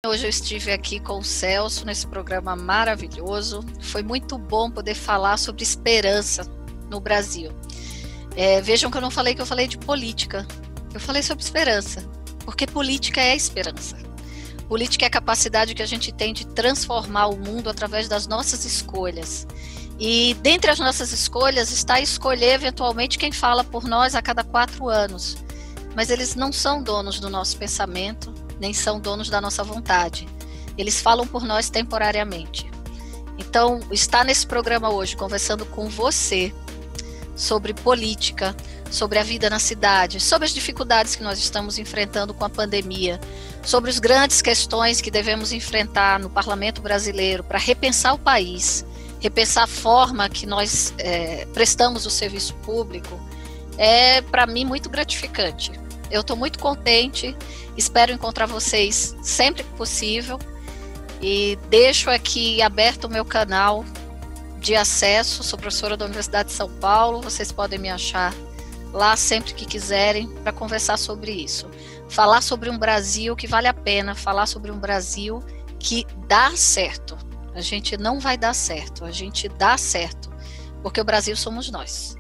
Hoje eu estive aqui com o Celso nesse programa maravilhoso. Foi muito bom poder falar sobre esperança no Brasil. Vejam que eu não falei que eu falei de política. Eu falei sobre esperança, porque política é esperança. Política é a capacidade que a gente tem de transformar o mundo através das nossas escolhas. E dentre as nossas escolhas está escolher eventualmente quem fala por nós a cada 4 anos. Mas eles não são donos do nosso pensamento, nem são donos da nossa vontade. Eles falam por nós temporariamente. Então, estar nesse programa hoje, conversando com você sobre política, sobre a vida na cidade, sobre as dificuldades que nós estamos enfrentando com a pandemia, sobre as grandes questões que devemos enfrentar no parlamento brasileiro para repensar o país, repensar a forma que nós prestamos o serviço público, é para mim muito gratificante. Eu estou muito contente, espero encontrar vocês sempre que possível e deixo aqui aberto o meu canal de acesso. Sou professora da Universidade de São Paulo, vocês podem me achar lá sempre que quiserem para conversar sobre isso. Falar sobre um Brasil que vale a pena, falar sobre um Brasil que dá certo. A gente não vai dar certo, a gente dá certo, porque o Brasil somos nós.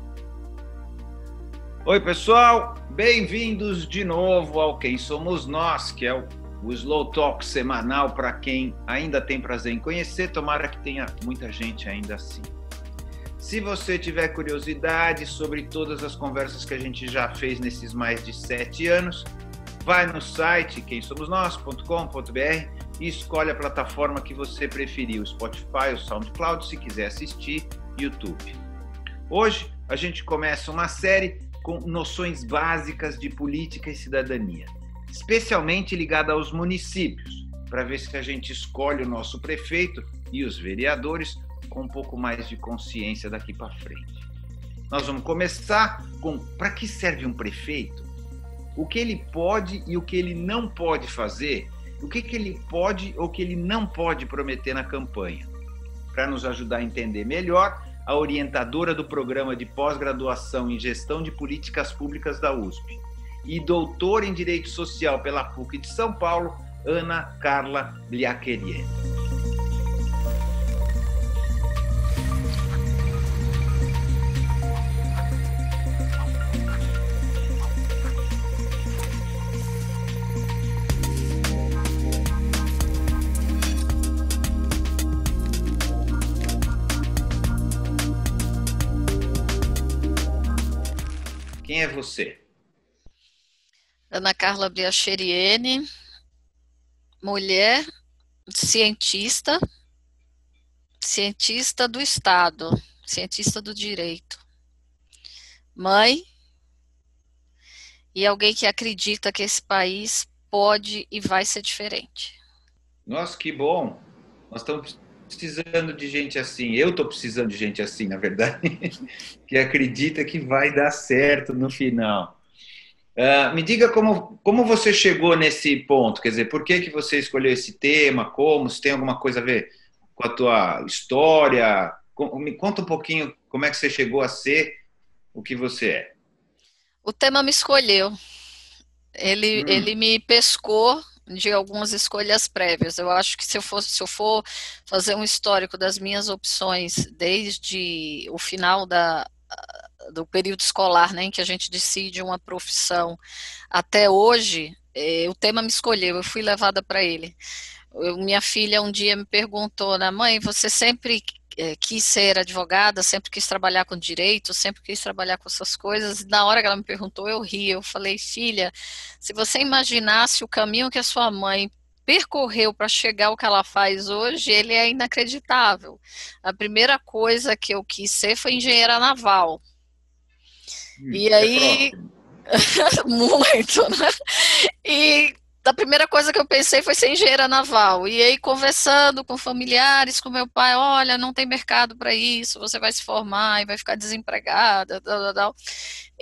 Oi, pessoal, bem-vindos de novo ao Quem Somos Nós, que é o Slow Talk semanal para quem ainda tem prazer em conhecer, tomara que tenha muita gente ainda assim. Se você tiver curiosidade sobre todas as conversas que a gente já fez nesses mais de 7 anos, vai no site quemsomosnós.com.br e escolhe a plataforma que você preferir, o Spotify, o SoundCloud, se quiser assistir, YouTube. Hoje a gente começa uma série com noções básicas de política e cidadania, especialmente ligada aos municípios, para ver se a gente escolhe o nosso prefeito e os vereadores com um pouco mais de consciência daqui para frente. Nós vamos começar com para que serve um prefeito, o que ele pode e o que ele não pode fazer, o que ele pode ou que ele não pode prometer na campanha. Para nos ajudar a entender melhor, a orientadora do programa de pós-graduação em Gestão de Políticas Públicas da USP e doutora em Direito Social pela PUC de São Paulo, Ana Carla Bliacheriene. Quem é você? Ana Carla Bliacheriene, mulher, cientista do Estado, cientista do direito, mãe e alguém que acredita que esse país pode e vai ser diferente. Nossa, que bom! Nós estamos precisando de gente assim, eu estou precisando de gente assim, na verdade, que acredita que vai dar certo no final. Me diga como você chegou nesse ponto, quer dizer, por que você escolheu esse tema, se tem alguma coisa a ver com a tua história, me conta um pouquinho como é que você chegou a ser o que você é. O tema me escolheu, ele me pescou de algumas escolhas prévias. Eu acho que se eu for fazer um histórico das minhas opções desde o final do período escolar, né, em que a gente decide uma profissão, até hoje, o tema me escolheu, eu fui levada para ele. Minha filha um dia me perguntou, mãe, você sempre quis ser advogada, sempre quis trabalhar com direito, sempre quis trabalhar com essas coisas. Na hora que ela me perguntou, eu ri, eu falei, filha, se você imaginasse o caminho que a sua mãe percorreu para chegar ao que ela faz hoje, ele é inacreditável. A primeira coisa que eu quis ser foi engenheira naval. E aí, muito, né? E a primeira coisa que eu pensei foi ser engenheira naval. E aí, conversando com familiares, com meu pai, olha, não tem mercado para isso, você vai se formar e vai ficar desempregada, tal.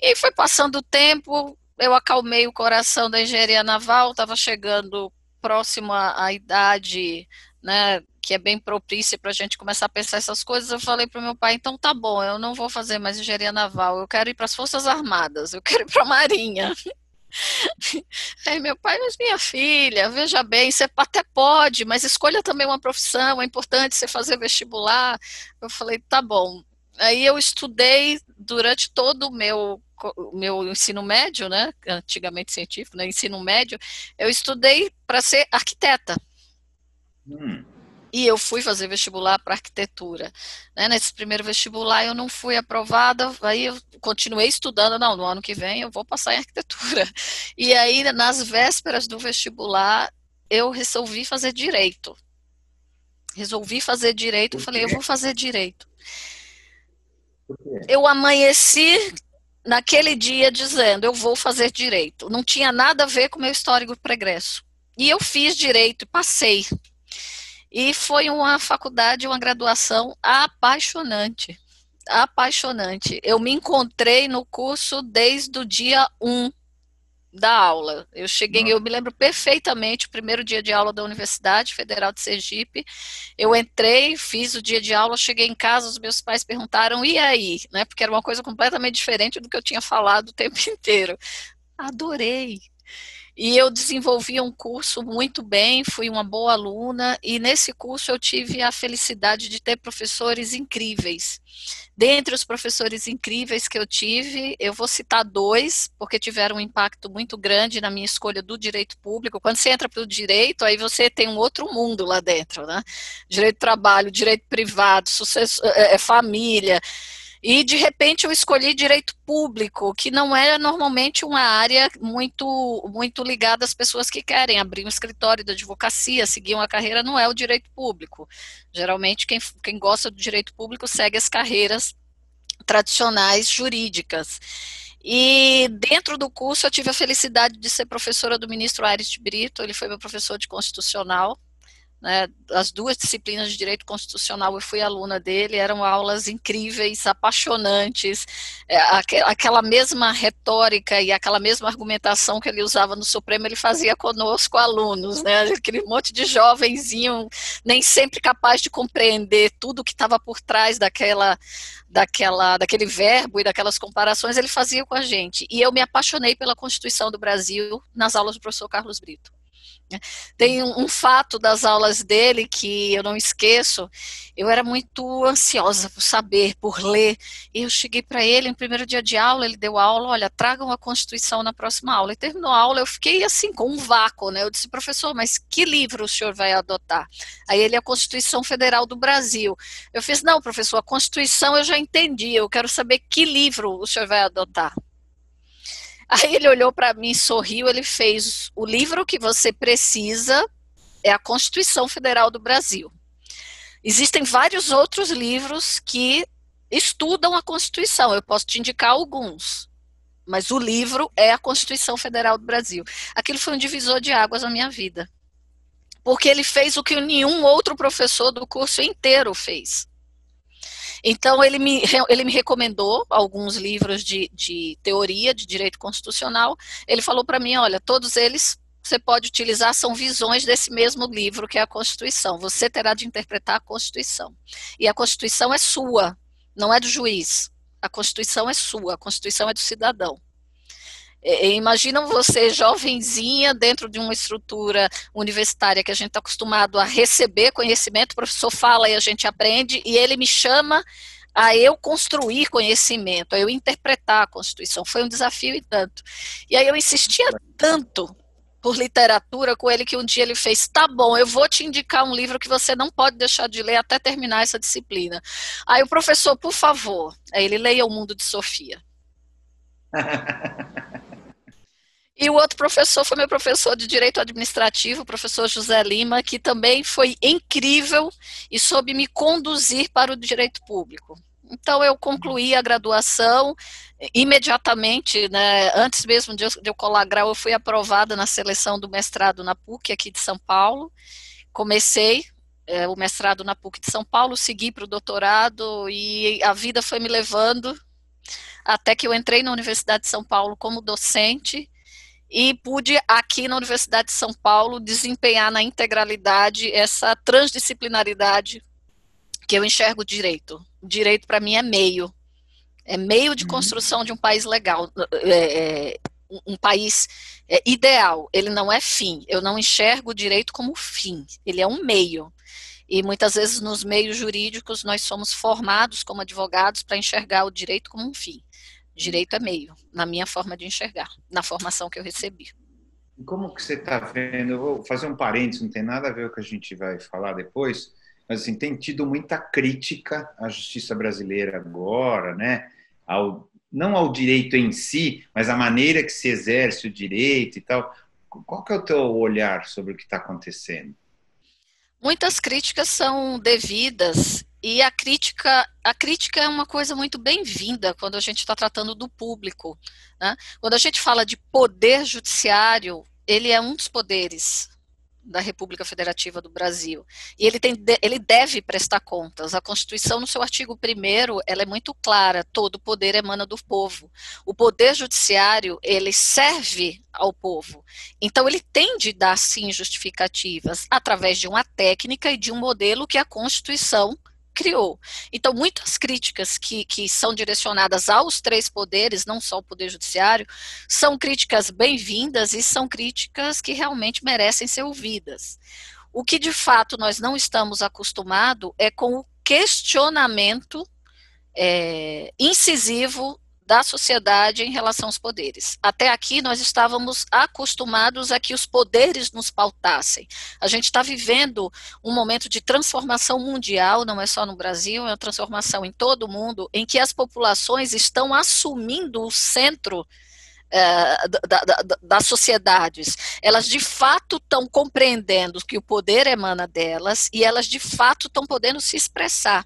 E foi passando o tempo, eu acalmei o coração da engenharia naval, estava chegando próximo à idade, né, que é bem propícia para a gente começar a pensar essas coisas. Eu falei para o meu pai, então tá bom, eu não vou fazer mais engenharia naval, eu quero ir para as Forças Armadas, eu quero ir para a Marinha. Aí meu pai, mas minha filha, veja bem, você até pode, mas escolha também uma profissão, é importante você fazer vestibular. Eu falei, tá bom. Aí eu estudei durante todo o meu ensino médio, né? Antigamente científico, né? Ensino médio, eu estudei para ser arquiteta. Hum. E eu fui fazer vestibular para arquitetura. Né? Nesse primeiro vestibular eu não fui aprovada, aí eu continuei estudando, não, no ano que vem eu vou passar em arquitetura. E aí, nas vésperas do vestibular, eu resolvi fazer direito. Resolvi fazer direito, Por falei, eu quê? vou fazer direito. Por quê? Eu amanheci naquele dia dizendo, eu vou fazer direito. Não tinha nada a ver com o meu histórico pregresso. E eu fiz direito e passei. E foi uma faculdade, uma graduação apaixonante. Apaixonante. Eu me encontrei no curso desde o dia 1 da aula. Eu Nossa. me lembro perfeitamente, o primeiro dia de aula da Universidade Federal de Sergipe. Eu entrei, fiz o dia de aula, cheguei em casa, os meus pais perguntaram, e aí? Né? Porque era uma coisa completamente diferente do que eu tinha falado o tempo inteiro. Adorei. E eu desenvolvi um curso muito bem, fui uma boa aluna, e nesse curso eu tive a felicidade de ter professores incríveis. Dentre os professores incríveis que eu tive, eu vou citar dois, porque tiveram um impacto muito grande na minha escolha do direito público. Quando você entra para o direito, aí você tem um outro mundo lá dentro, né? Direito do trabalho, direito privado, sucesso, família. E, de repente, eu escolhi direito público, que não é normalmente uma área muito ligada às pessoas que querem abrir um escritório de advocacia, seguir uma carreira, não é o direito público. Geralmente, quem gosta do direito público segue as carreiras tradicionais jurídicas. E dentro do curso eu tive a felicidade de ser professora do ministro Aires de Brito, ele foi meu professor de constitucional, né, as duas disciplinas de direito constitucional eu fui aluna dele, eram aulas incríveis, apaixonantes, aquela mesma retórica e aquela mesma argumentação que ele usava no Supremo, ele fazia conosco alunos, né, aquele monte de jovenzinho, nem sempre capaz de compreender tudo que estava por trás daquele verbo e daquelas comparações, ele fazia com a gente, e eu me apaixonei pela Constituição do Brasil nas aulas do professor Carlos Brito. Tem um fato das aulas dele que eu não esqueço. Eu era muito ansiosa por saber, por ler. E eu cheguei para ele no primeiro dia de aula, ele deu aula, olha, tragam a Constituição na próxima aula. E terminou a aula, eu fiquei assim, com um vácuo, né? Eu disse, professor, mas que livro o senhor vai adotar? Aí ele, a Constituição Federal do Brasil. Eu fiz, não, professor, a Constituição eu já entendi, eu quero saber que livro o senhor vai adotar. Aí ele olhou para mim, sorriu, ele fez o livro que você precisa é a Constituição Federal do Brasil. Existem vários outros livros que estudam a Constituição, eu posso te indicar alguns, mas o livro é a Constituição Federal do Brasil. Aquilo foi um divisor de águas na minha vida, porque ele fez o que nenhum outro professor do curso inteiro fez. Então, ele me recomendou alguns livros de teoria de direito constitucional. Ele falou para mim, olha, todos eles você pode utilizar, são visões desse mesmo livro, que é a Constituição. Você terá de interpretar a Constituição. E a Constituição é sua, não é do juiz. A Constituição é sua, a Constituição é do cidadão. Imagina você, jovenzinha, dentro de uma estrutura universitária que a gente está acostumado a receber conhecimento, o professor fala e a gente aprende, e ele me chama a eu construir conhecimento, a eu interpretar a Constituição. Foi um desafio e tanto. E aí eu insistia tanto por literatura com ele que um dia ele fez, tá bom, eu vou te indicar um livro que você não pode deixar de ler até terminar essa disciplina. Aí o professor, por favor, aí ele leia O Mundo de Sofia. E o outro professor foi meu professor de Direito Administrativo, o professor José Lima, que também foi incrível e soube me conduzir para o direito público. Então, eu concluí a graduação imediatamente, né, antes mesmo de eu colar grau, eu fui aprovada na seleção do mestrado na PUC aqui de São Paulo. Comecei o mestrado na PUC de São Paulo, segui para o doutorado e a vida foi me levando até que eu entrei na Universidade de São Paulo como docente e pude aqui na Universidade de São Paulo desempenhar na integralidade essa transdisciplinaridade que eu enxergo o direito. O direito para mim é meio de construção de um país legal, um país ideal, ele não é fim. Eu não enxergo o direito como fim, ele é um meio. E muitas vezes nos meios jurídicos nós somos formados como advogados para enxergar o direito como um fim. Direito é meio, na minha forma de enxergar, na formação que eu recebi. Como que você está vendo? Eu vou fazer um parênteses, não tem nada a ver com o que a gente vai falar depois, mas assim, tem tido muita crítica à justiça brasileira agora, né? Não ao direito em si, mas a maneira que se exerce o direito e tal. Qual que é o teu olhar sobre o que está acontecendo? Muitas críticas são devidas e a crítica é uma coisa muito bem-vinda quando a gente está tratando do público, né? Quando a gente fala de poder judiciário, ele é um dos poderes da República Federativa do Brasil. E ele deve prestar contas. A Constituição, no seu artigo 1º, ela é muito clara, todo poder emana do povo. O poder judiciário, ele serve ao povo. Então, ele tem de dar, sim, justificativas, através de uma técnica e de um modelo que a Constituição criou. Então, muitas críticas que são direcionadas aos 3 poderes, não só o poder judiciário, são críticas bem-vindas e são críticas que realmente merecem ser ouvidas. O que, de fato, nós não estamos acostumados é com o questionamento incisivo da sociedade em relação aos poderes. Até aqui nós estávamos acostumados a que os poderes nos pautassem. A gente está vivendo um momento de transformação mundial, não é só no Brasil, é uma transformação em todo o mundo, em que as populações estão assumindo o centro das sociedades. Elas de fato estão compreendendo que o poder emana delas e elas de fato estão podendo se expressar.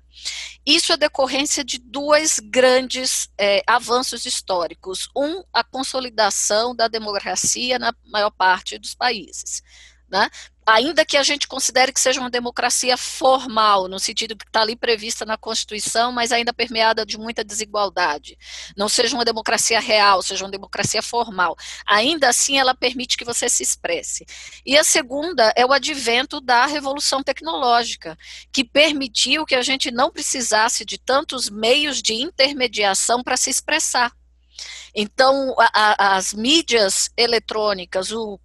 Isso é decorrência de 2 grandes avanços históricos. A consolidação da democracia na maior parte dos países, né? Ainda que a gente considere que seja uma democracia formal, no sentido que está ali prevista na Constituição, mas ainda permeada de muita desigualdade. Não seja uma democracia real, seja uma democracia formal. Ainda assim, ela permite que você se expresse. E a segunda é o advento da revolução tecnológica, que permitiu que a gente não precisasse de tantos meios de intermediação para se expressar. Então, as mídias eletrônicas, o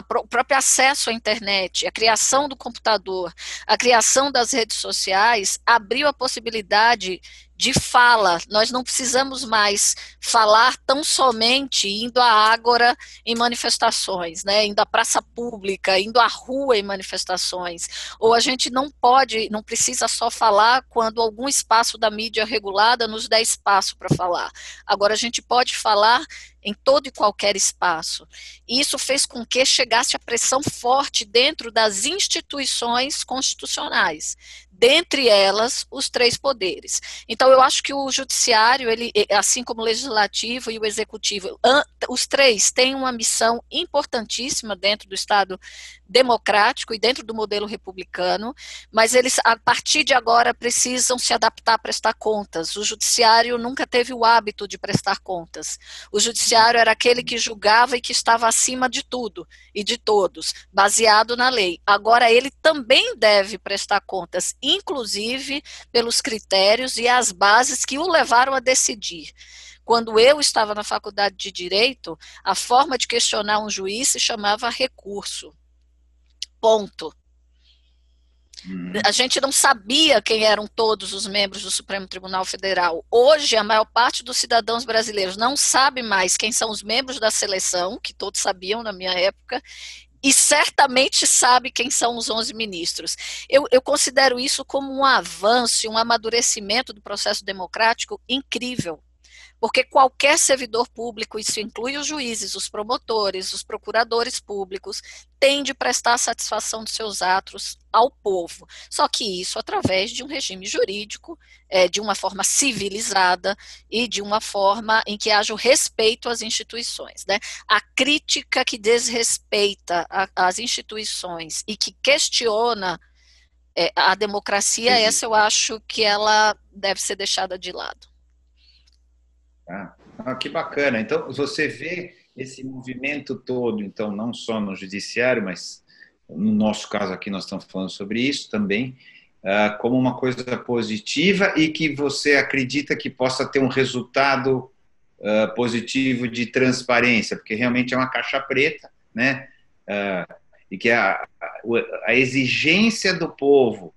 próprio acesso à internet, a criação do computador, a criação das redes sociais, abriu a possibilidade de fala. Nós não precisamos mais falar tão somente indo à ágora em manifestações, né? Indo à praça pública, indo à rua em manifestações. Ou a gente não precisa só falar quando algum espaço da mídia regulada nos dá espaço para falar. Agora a gente pode falar em todo e qualquer espaço. E isso fez com que chegasse a pressão forte dentro das instituições constitucionais, dentre elas os 3 poderes. Então eu acho que o judiciário, ele, assim como o legislativo e o executivo, os 3 têm uma missão importantíssima dentro do Estado democrático e dentro do modelo republicano, mas eles, a partir de agora, precisam se adaptar a prestar contas. O judiciário nunca teve o hábito de prestar contas. O judiciário era aquele que julgava e que estava acima de tudo e de todos, baseado na lei. Agora ele também deve prestar contas, inclusive pelos critérios e as bases que o levaram a decidir. Quando eu estava na faculdade de Direito, a forma de questionar um juiz se chamava recurso. Ponto. A gente não sabia quem eram todos os membros do Supremo Tribunal Federal. Hoje, a maior parte dos cidadãos brasileiros não sabe mais quem são os membros da seleção, que todos sabiam na minha época, e certamente sabe quem são os 11 ministros. Eu considero isso como um avanço, um amadurecimento do processo democrático incrível. Porque qualquer servidor público, isso inclui os juízes, os promotores, os procuradores públicos, tem de prestar satisfação dos seus atos ao povo. Só que isso através de um regime jurídico, de uma forma civilizada e de uma forma em que haja o respeito às instituições, né? A crítica que desrespeita as instituições e que questiona a democracia, essa eu acho que ela deve ser deixada de lado. Que bacana. Então, você vê esse movimento todo, então, não só no judiciário, mas no nosso caso aqui nós estamos falando sobre isso também, como uma coisa positiva e que você acredita que possa ter um resultado positivo de transparência, porque realmente é uma caixa preta, né? E que a exigência do povo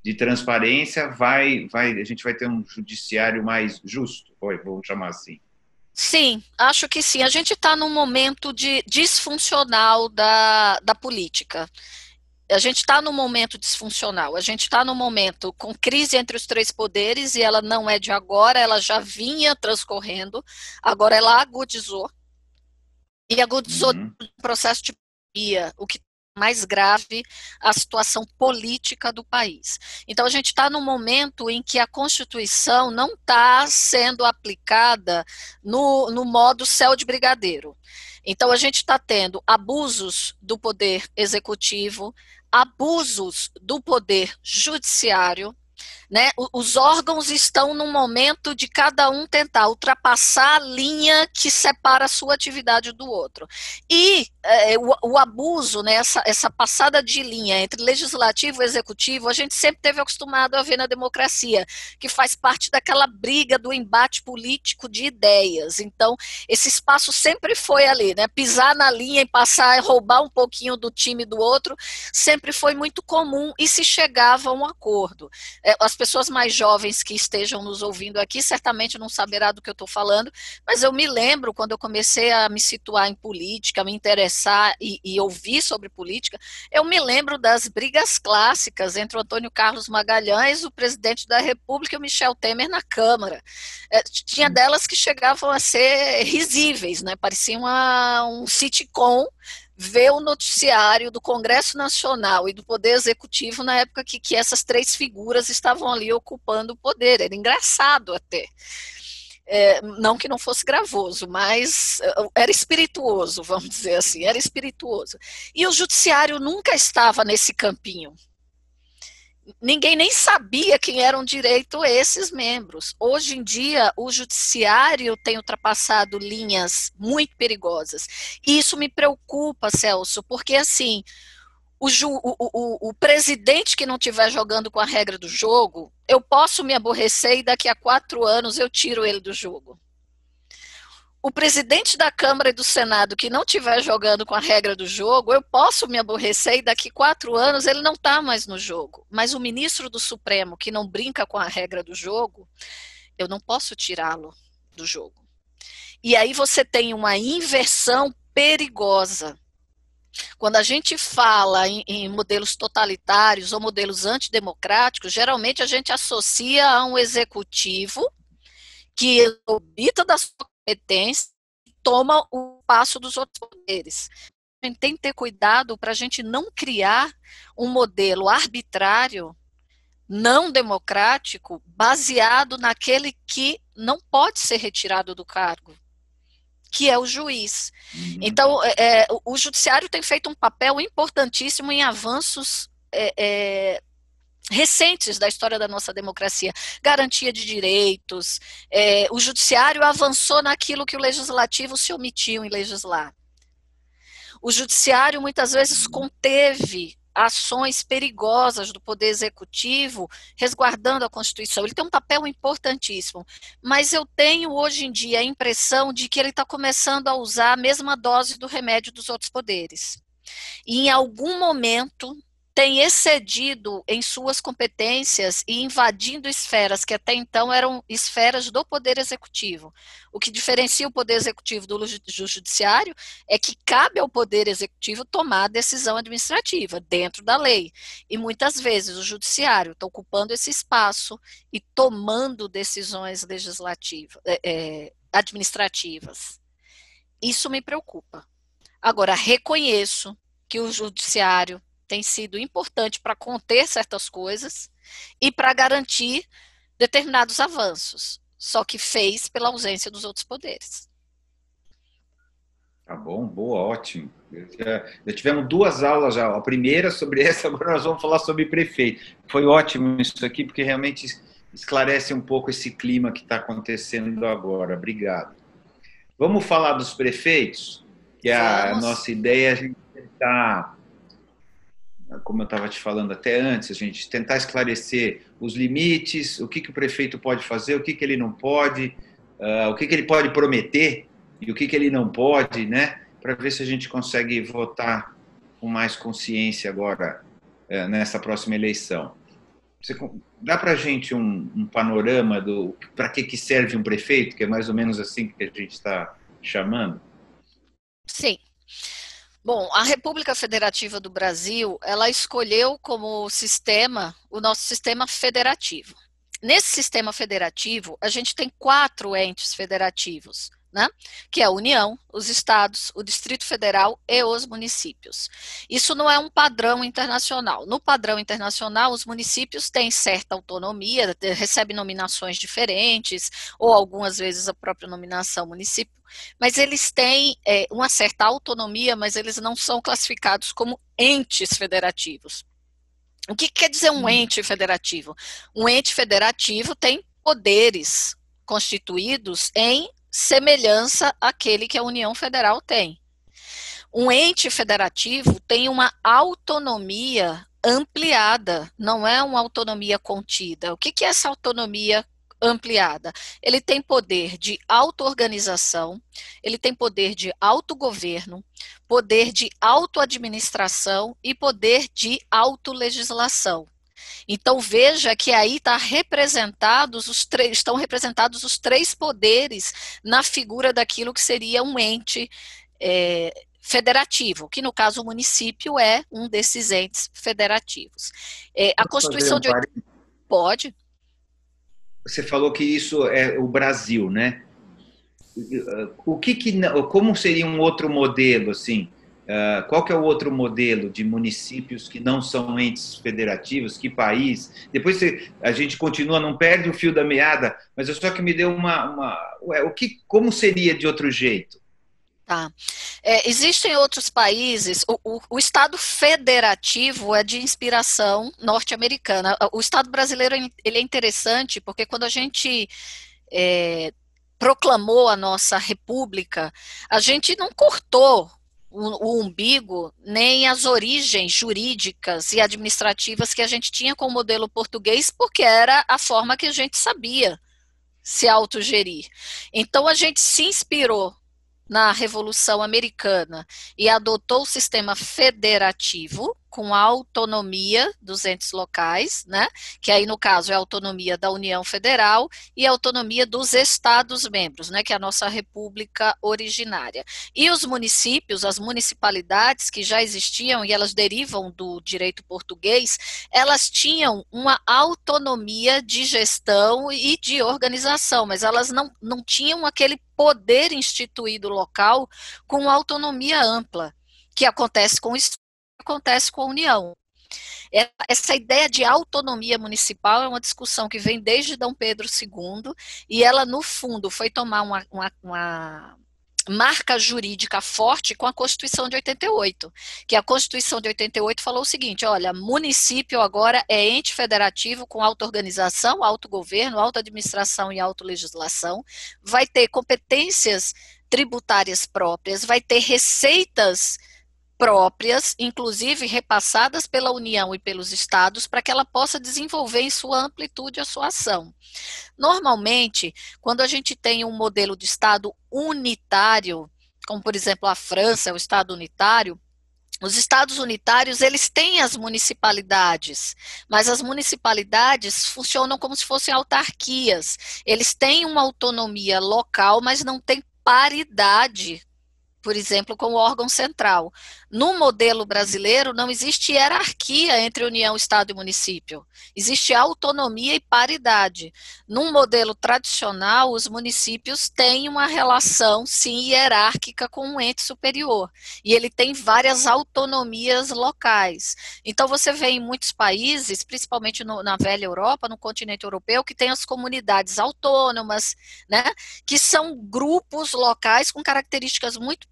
de transparência a gente vai ter um judiciário mais justo, vamos chamar assim. Sim, acho que sim. A gente está num momento disfuncional da política. A gente está num momento disfuncional, a gente está num momento com crise entre os três poderes e ela não é de agora, ela já vinha transcorrendo, agora ela agudizou. E agudizou no processo de pandemia, o que mais grave a situação política do país. Então, a gente está num momento em que a Constituição não está sendo aplicada no modo céu de brigadeiro. Então, a gente está tendo abusos do poder executivo, abusos do poder judiciário, né? Os órgãos estão num momento de cada um tentar ultrapassar a linha que separa a sua atividade do outro. E o abuso, né, essa passada de linha entre legislativo e executivo, a gente sempre teve acostumado a ver na democracia, que faz parte daquela briga do embate político de ideias. Então, esse espaço sempre foi ali, né? Pisar na linha e passar, roubar um pouquinho do time do outro, sempre foi muito comum e se chegava a um acordo. As pessoas mais jovens que estejam nos ouvindo aqui certamente não saberá do que eu estou falando, mas eu me lembro quando eu comecei a me situar em política, me interessar e ouvir sobre política, eu me lembro das brigas clássicas entre o Antônio Carlos Magalhães, o presidente da República, e o Michel Temer na Câmara. Tinha delas que chegavam a ser risíveis, né? Parecia um sitcom ver o noticiário do Congresso Nacional e do Poder Executivo na época que essas três figuras estavam ali ocupando o poder. Era engraçado até. Não que não fosse gravoso, mas era espirituoso, vamos dizer assim, era espirituoso. E o judiciário nunca estava nesse campinho. Ninguém nem sabia quem eram direito esses membros. Hoje em dia, o judiciário tem ultrapassado linhas muito perigosas. E isso me preocupa, Celso, porque assim, o presidente que não estiver jogando com a regra do jogo, eu posso me aborrecer e daqui a 4 anos eu tiro ele do jogo. O presidente da Câmara e do Senado que não estiver jogando com a regra do jogo, eu posso me aborrecer e daqui 4 anos ele não está mais no jogo. Mas o ministro do Supremo que não brinca com a regra do jogo, eu não posso tirá-lo do jogo. E aí você tem uma inversão perigosa. Quando a gente fala em modelos totalitários ou modelos antidemocráticos, geralmente a gente associa a um executivo que obita da sua competência e toma o passo dos outros poderes. A gente tem que ter cuidado para a gente não criar um modelo arbitrário, não democrático, baseado naquele que não pode ser retirado do cargo, que é o juiz. Então, o judiciário tem feito um papel importantíssimo em avanços recentes da história da nossa democracia, garantia de direitos, o judiciário avançou naquilo que o legislativo se omitiu em legislar. O judiciário muitas vezes conteve ações perigosas do poder executivo, resguardando a Constituição. Ele tem um papel importantíssimo, mas eu tenho hoje em dia a impressão de que ele está começando a usar a mesma dose do remédio dos outros poderes. E em algum momento tem excedido em suas competências e invadindo esferas que até então eram esferas do Poder Executivo. O que diferencia o Poder Executivo do Judiciário é que cabe ao Poder Executivo tomar a decisão administrativa dentro da lei. E muitas vezes o Judiciário está ocupando esse espaço e tomando decisões legislativas, administrativas. Isso me preocupa. Agora, reconheço que o Judiciário tem sido importante para conter certas coisas e para garantir determinados avanços, só que fez pela ausência dos outros poderes. Tá bom, boa, ótimo. Já tivemos 2 aulas já, a primeira sobre essa, agora nós vamos falar sobre prefeito. Foi ótimo isso aqui, porque realmente esclarece um pouco esse clima que está acontecendo agora. Obrigado. Vamos falar dos prefeitos, que a nossa ideia é a gente tentar, como eu estava te falando até antes, a gente tentar esclarecer os limites, o que o prefeito pode fazer, o que ele não pode, o que ele pode prometer e o que ele não pode, né? Para ver se a gente consegue votar com mais consciência agora, nessa próxima eleição. Você dá para a gente um panorama do para que serve um prefeito, que é mais ou menos assim que a gente está chamando? Sim. Bom, a República Federativa do Brasil, ela escolheu como sistema o nosso sistema federativo. Nesse sistema federativo, a gente tem 4 entes federativos, né? Que é a União, os estados, o Distrito Federal e os municípios. Isso não é um padrão internacional. No padrão internacional, os municípios têm certa autonomia, recebem nominações diferentes, ou algumas vezes a própria nominação município, mas eles têm uma certa autonomia, mas eles não são classificados como entes federativos. O que quer dizer um ente federativo? Um ente federativo tem poderes constituídos em semelhança àquele que a União Federal tem. Um ente federativo tem uma autonomia ampliada, não é uma autonomia contida. O que é essa autonomia ampliada? Ele tem poder de auto-organização, ele tem poder de autogoverno, poder de autoadministração e poder de autolegislação. Então veja que aí estão representados os 3 poderes na figura daquilo que seria um ente federativo, que no caso o município é um desses entes federativos. A Constituição de... Pode. Você falou que isso é o Brasil, né? Como seria um outro modelo, assim? Qual que é o outro modelo de municípios que não são entes federativos? Que país? Depois a gente continua, não perde o fio da meada, mas eu só que me deu como seria de outro jeito? Tá. Existem outros países, o Estado federativo é de inspiração norte-americana. O Estado brasileiro ele é interessante porque quando a gente proclamou a nossa república, a gente não cortou o umbigo, nem as origens jurídicas e administrativas que a gente tinha com o modelo português, porque era a forma que a gente sabia se autogerir. Então a gente se inspirou na Revolução Americana e adotou o sistema federativo com a autonomia dos entes locais, né? Que aí no caso é a autonomia da União Federal e a autonomia dos Estados-membros, né? Que é a nossa república originária. E os municípios, as municipalidades que já existiam e elas derivam do direito português, elas tinham uma autonomia de gestão e de organização, mas elas não tinham aquele poder instituído local com autonomia ampla, que acontece com o Estado, acontece com a União. Essa ideia de autonomia municipal é uma discussão que vem desde Dom Pedro II, e ela, no fundo, foi tomar uma marca jurídica forte com a Constituição de 88, que a Constituição de 88 falou o seguinte: olha, município agora é ente federativo com auto-organização, autogoverno, auto-administração e auto-legislação, vai ter competências tributárias próprias, vai ter receitas próprias, inclusive repassadas pela União e pelos estados, para que ela possa desenvolver em sua amplitude a sua ação. Normalmente, quando a gente tem um modelo de Estado unitário, como por exemplo a França, é o Estado unitário, os estados unitários, eles têm as municipalidades, mas as municipalidades funcionam como se fossem autarquias. Eles têm uma autonomia local, mas não têm paridade, por exemplo, com o órgão central. No modelo brasileiro, não existe hierarquia entre União, Estado e município. Existe autonomia e paridade. Num modelo tradicional, os municípios têm uma relação, sim, hierárquica com um ente superior. E ele tem várias autonomias locais. Então, você vê em muitos países, principalmente na velha Europa, no continente europeu, que tem as comunidades autônomas, né, que são grupos locais com características muito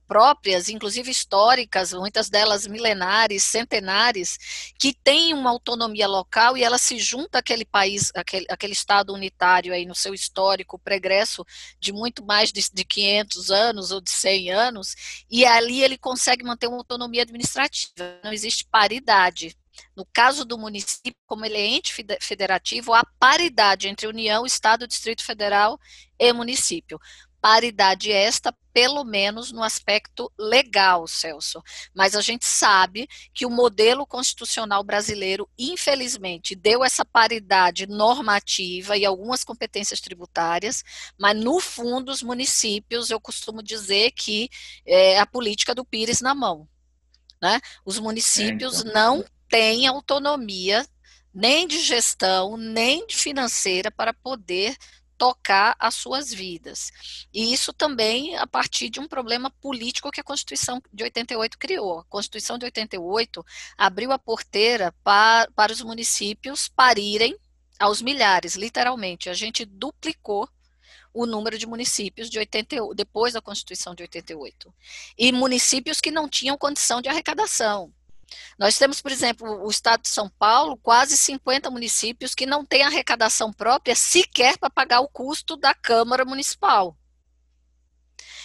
próprias, inclusive históricas, muitas delas milenares, centenares, que têm uma autonomia local e ela se junta àquele país, aquele Estado unitário aí no seu histórico pregresso de muito mais de 500 anos ou de 100 anos, e ali ele consegue manter uma autonomia administrativa, não existe paridade. No caso do município, como ele é ente federativo, há paridade entre União, Estado, Distrito Federal e município. Paridade esta, pelo menos no aspecto legal, Celso. Mas a gente sabe que o modelo constitucional brasileiro, infelizmente, deu essa paridade normativa e algumas competências tributárias, mas no fundo os municípios, eu costumo dizer que é a política do Pires na mão, né? Os municípios não têm autonomia nem de gestão, nem de financeira para poder tocar as suas vidas. E isso também a partir de um problema político que a Constituição de 88 criou. A Constituição de 88 abriu a porteira para os municípios parirem aos milhares, literalmente. A gente duplicou o número de municípios de 88, depois da Constituição de 88. E municípios que não tinham condição de arrecadação. Nós temos, por exemplo, o estado de São Paulo, quase 50 municípios que não têm arrecadação própria sequer para pagar o custo da Câmara Municipal.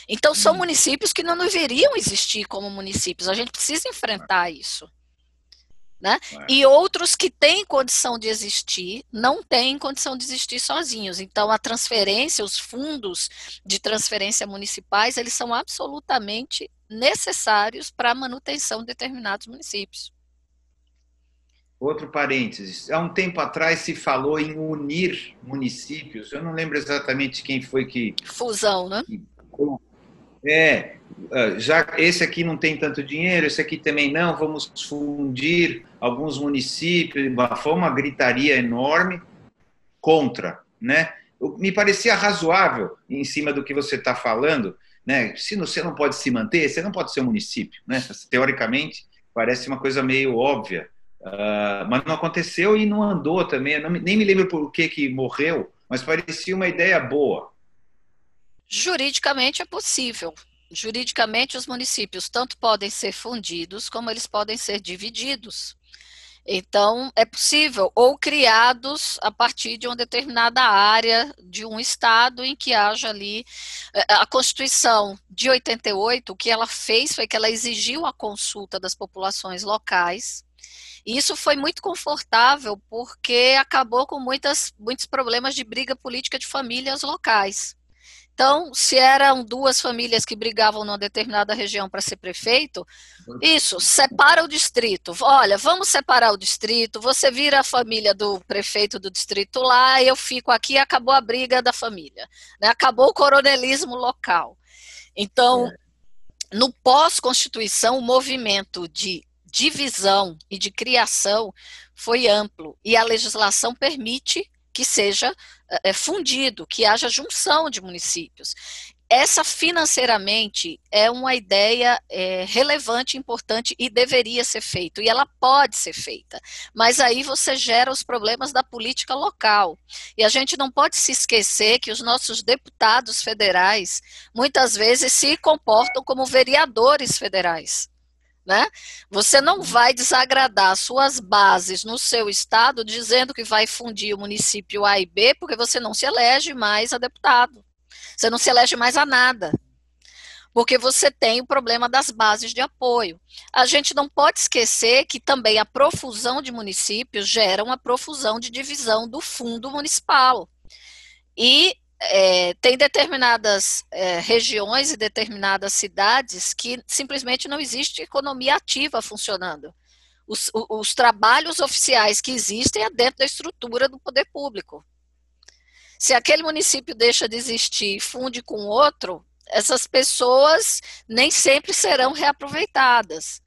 Então, são municípios que não deveriam existir como municípios. A gente precisa enfrentar isso. Né? E outros que têm condição de existir, não têm condição de existir sozinhos. Então, a transferência, os fundos de transferência municipais, eles são absolutamente necessários para a manutenção de determinados municípios. Outro parênteses, há um tempo atrás se falou em unir municípios, eu não lembro exatamente quem foi que... Fusão, né? Já esse aqui não tem tanto dinheiro, esse aqui também não, vamos fundir alguns municípios, foi uma gritaria enorme contra, né? Me parecia razoável em cima do que você está falando, né? Se você não pode se manter, você não pode ser um município, né? Teoricamente, parece uma coisa meio óbvia, mas não aconteceu e não andou também, nem me lembro por que morreu, mas parecia uma ideia boa. Juridicamente é possível. Juridicamente, os municípios tanto podem ser fundidos, como eles podem ser divididos. Então, é possível, ou criados a partir de uma determinada área de um estado em que haja ali... A Constituição de 88, o que ela fez foi que ela exigiu a consulta das populações locais, e isso foi muito confortável, porque acabou com muitos problemas de briga política de famílias locais. Então, se eram duas famílias que brigavam numa determinada região para ser prefeito, isso, separa o distrito. Olha, vamos separar o distrito, você vira a família do prefeito do distrito lá, eu fico aqui, acabou a briga da família, né? Acabou o coronelismo local. Então, no pós-Constituição, o movimento de divisão e de criação foi amplo, e a legislação permite que seja fundido, que haja junção de municípios. Essa financeiramente é uma ideia relevante, importante e deveria ser feita, e ela pode ser feita, mas aí você gera os problemas da política local, e a gente não pode se esquecer que os nossos deputados federais muitas vezes se comportam como vereadores federais. Né? Você não vai desagradar suas bases no seu estado dizendo que vai fundir o município A e B, porque você não se elege mais a deputado. Você não se elege mais a nada. Porque você tem o problema das bases de apoio. A gente não pode esquecer que também a profusão de municípios gera uma profusão de divisão do fundo municipal. E tem determinadas regiões e determinadas cidades que simplesmente não existe economia ativa funcionando. Os trabalhos oficiais que existem é dentro da estrutura do poder público. Se aquele município deixa de existir e funde com outro, essas pessoas nem sempre serão reaproveitadas.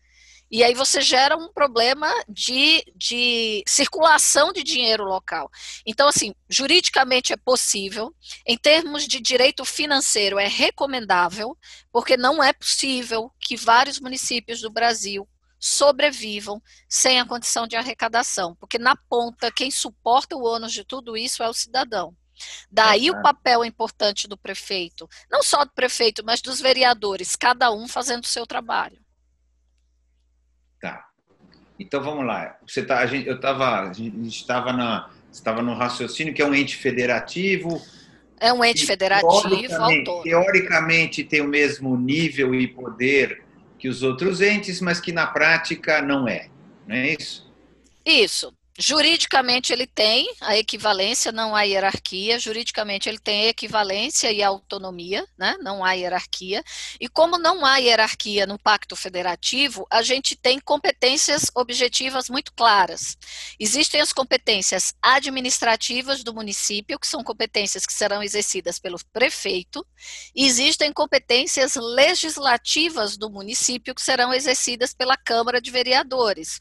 E aí você gera um problema de circulação de dinheiro local. Então, assim, juridicamente é possível, em termos de direito financeiro é recomendável, porque não é possível que vários municípios do Brasil sobrevivam sem a condição de arrecadação, porque na ponta, quem suporta o ônus de tudo isso é o cidadão. Daí o papel importante do prefeito, não só do prefeito, mas dos vereadores, cada um fazendo o seu trabalho. Tá. Então vamos lá. A gente estava no raciocínio que é um ente federativo. É um ente federativo autônomo. Teoricamente tem o mesmo nível e poder que os outros entes, mas que na prática não é. Não é isso? Isso. Juridicamente ele tem a equivalência, não há hierarquia. Juridicamente ele tem equivalência e autonomia, né? Não há hierarquia. E como não há hierarquia no Pacto Federativo, a gente tem competências objetivas muito claras. Existem as competências administrativas do município, que são competências que serão exercidas pelo prefeito, e existem competências legislativas do município, que serão exercidas pela Câmara de Vereadores,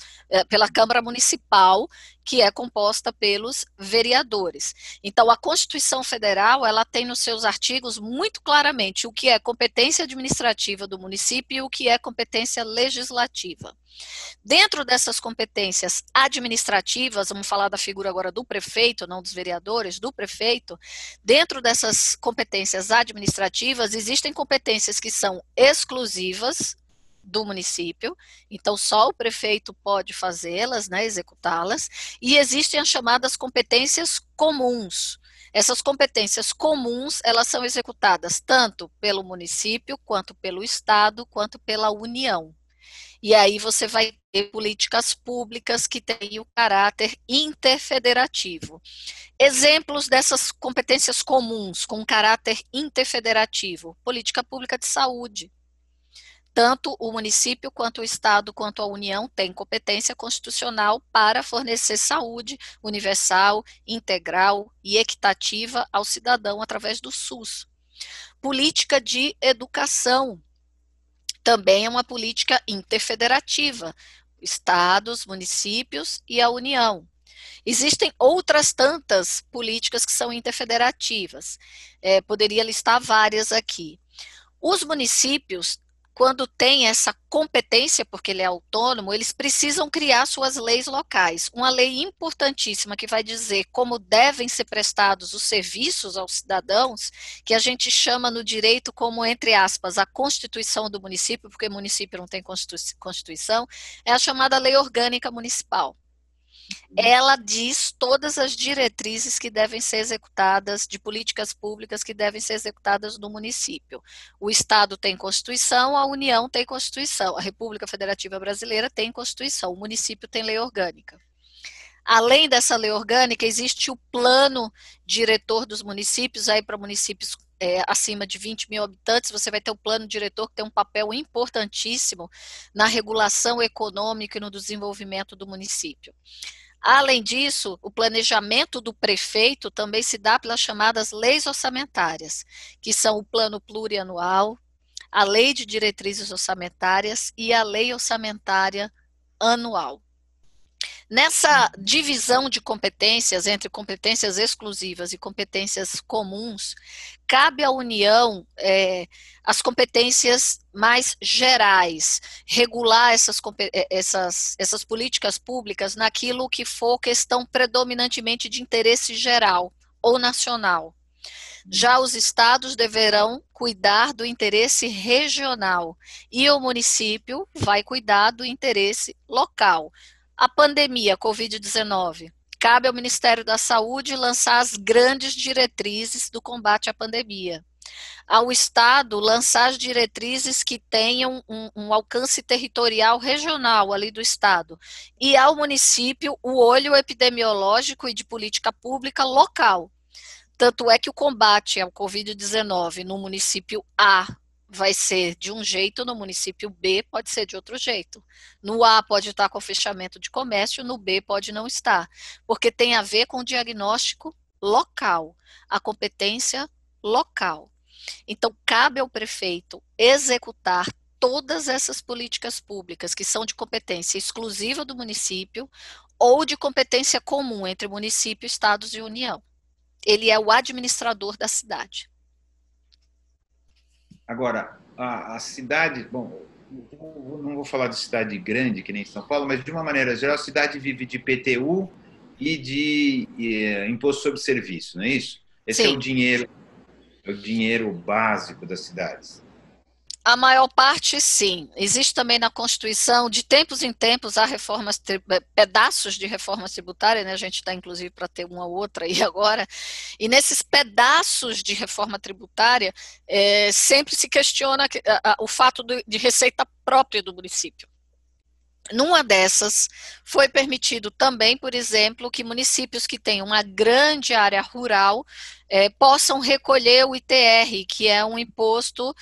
pela Câmara Municipal, que é composta pelos vereadores. Então, a Constituição Federal, ela tem nos seus artigos muito claramente o que é competência administrativa do município e o que é competência legislativa. Dentro dessas competências administrativas, vamos falar da figura agora do prefeito, não dos vereadores, do prefeito, dentro dessas competências administrativas, existem competências que são exclusivas do município, então só o prefeito pode fazê-las, né, executá-las, e existem as chamadas competências comuns. Essas competências comuns, elas são executadas tanto pelo município, quanto pelo estado, quanto pela União. E aí você vai ter políticas públicas que têm o caráter interfederativo. Exemplos dessas competências comuns com caráter interfederativo: política pública de saúde. Tanto o município, quanto o estado, quanto a União têm competência constitucional para fornecer saúde universal, integral e equitativa ao cidadão através do SUS. Política de educação também é uma política interfederativa, estados, municípios e a União. Existem outras tantas políticas que são interfederativas, poderia listar várias aqui. Os municípios, quando têm essa competência, porque ele é autônomo, eles precisam criar suas leis locais. Uma lei importantíssima que vai dizer como devem ser prestados os serviços aos cidadãos, que a gente chama no direito como, entre aspas, a Constituição do município, porque o município não tem Constituição, é a chamada Lei Orgânica Municipal. Ela diz todas as diretrizes que devem ser executadas, de políticas públicas que devem ser executadas no município. O Estado tem Constituição, a União tem Constituição, a República Federativa Brasileira tem Constituição, o município tem lei orgânica. Além dessa lei orgânica, existe o plano diretor dos municípios, aí para municípios acima de 20 mil habitantes, você vai ter o plano diretor que tem um papel importantíssimo na regulação econômica e no desenvolvimento do município. Além disso, o planejamento do prefeito também se dá pelas chamadas leis orçamentárias, que são o plano plurianual, a lei de diretrizes orçamentárias e a lei orçamentária anual. Nessa divisão de competências entre competências exclusivas e competências comuns, cabe à União as competências mais gerais, regular essas políticas públicas naquilo que for questão predominantemente de interesse geral ou nacional. Já os estados deverão cuidar do interesse regional e o município vai cuidar do interesse local. A pandemia Covid-19, cabe ao Ministério da Saúde lançar as grandes diretrizes do combate à pandemia. Ao Estado lançar as diretrizes que tenham um alcance territorial regional ali do Estado. E ao município o olho epidemiológico e de política pública local. Tanto é que o combate ao Covid-19 no município A vai ser de um jeito, no município B pode ser de outro jeito. No A pode estar com fechamento de comércio, no B pode não estar, porque tem a ver com o diagnóstico local, a competência local. Então, cabe ao prefeito executar todas essas políticas públicas que são de competência exclusiva do município ou de competência comum entre município, estados e União. Ele é o administrador da cidade. Agora, a cidade, bom, não vou falar de cidade grande, que nem São Paulo, mas de uma maneira geral, a cidade vive de IPTU e de imposto sobre serviço, não é isso? Esse Sim. É o dinheiro básico das cidades. A maior parte, sim. Existe também na Constituição, de tempos em tempos, há pedaços de reforma tributária, né? A gente está, inclusive, para ter uma outra aí agora. E nesses pedaços de reforma tributária, sempre se questiona o fato de receita própria do município. Numa dessas, foi permitido também, por exemplo, que municípios que têm uma grande área rural possam recolher o ITR, que é um imposto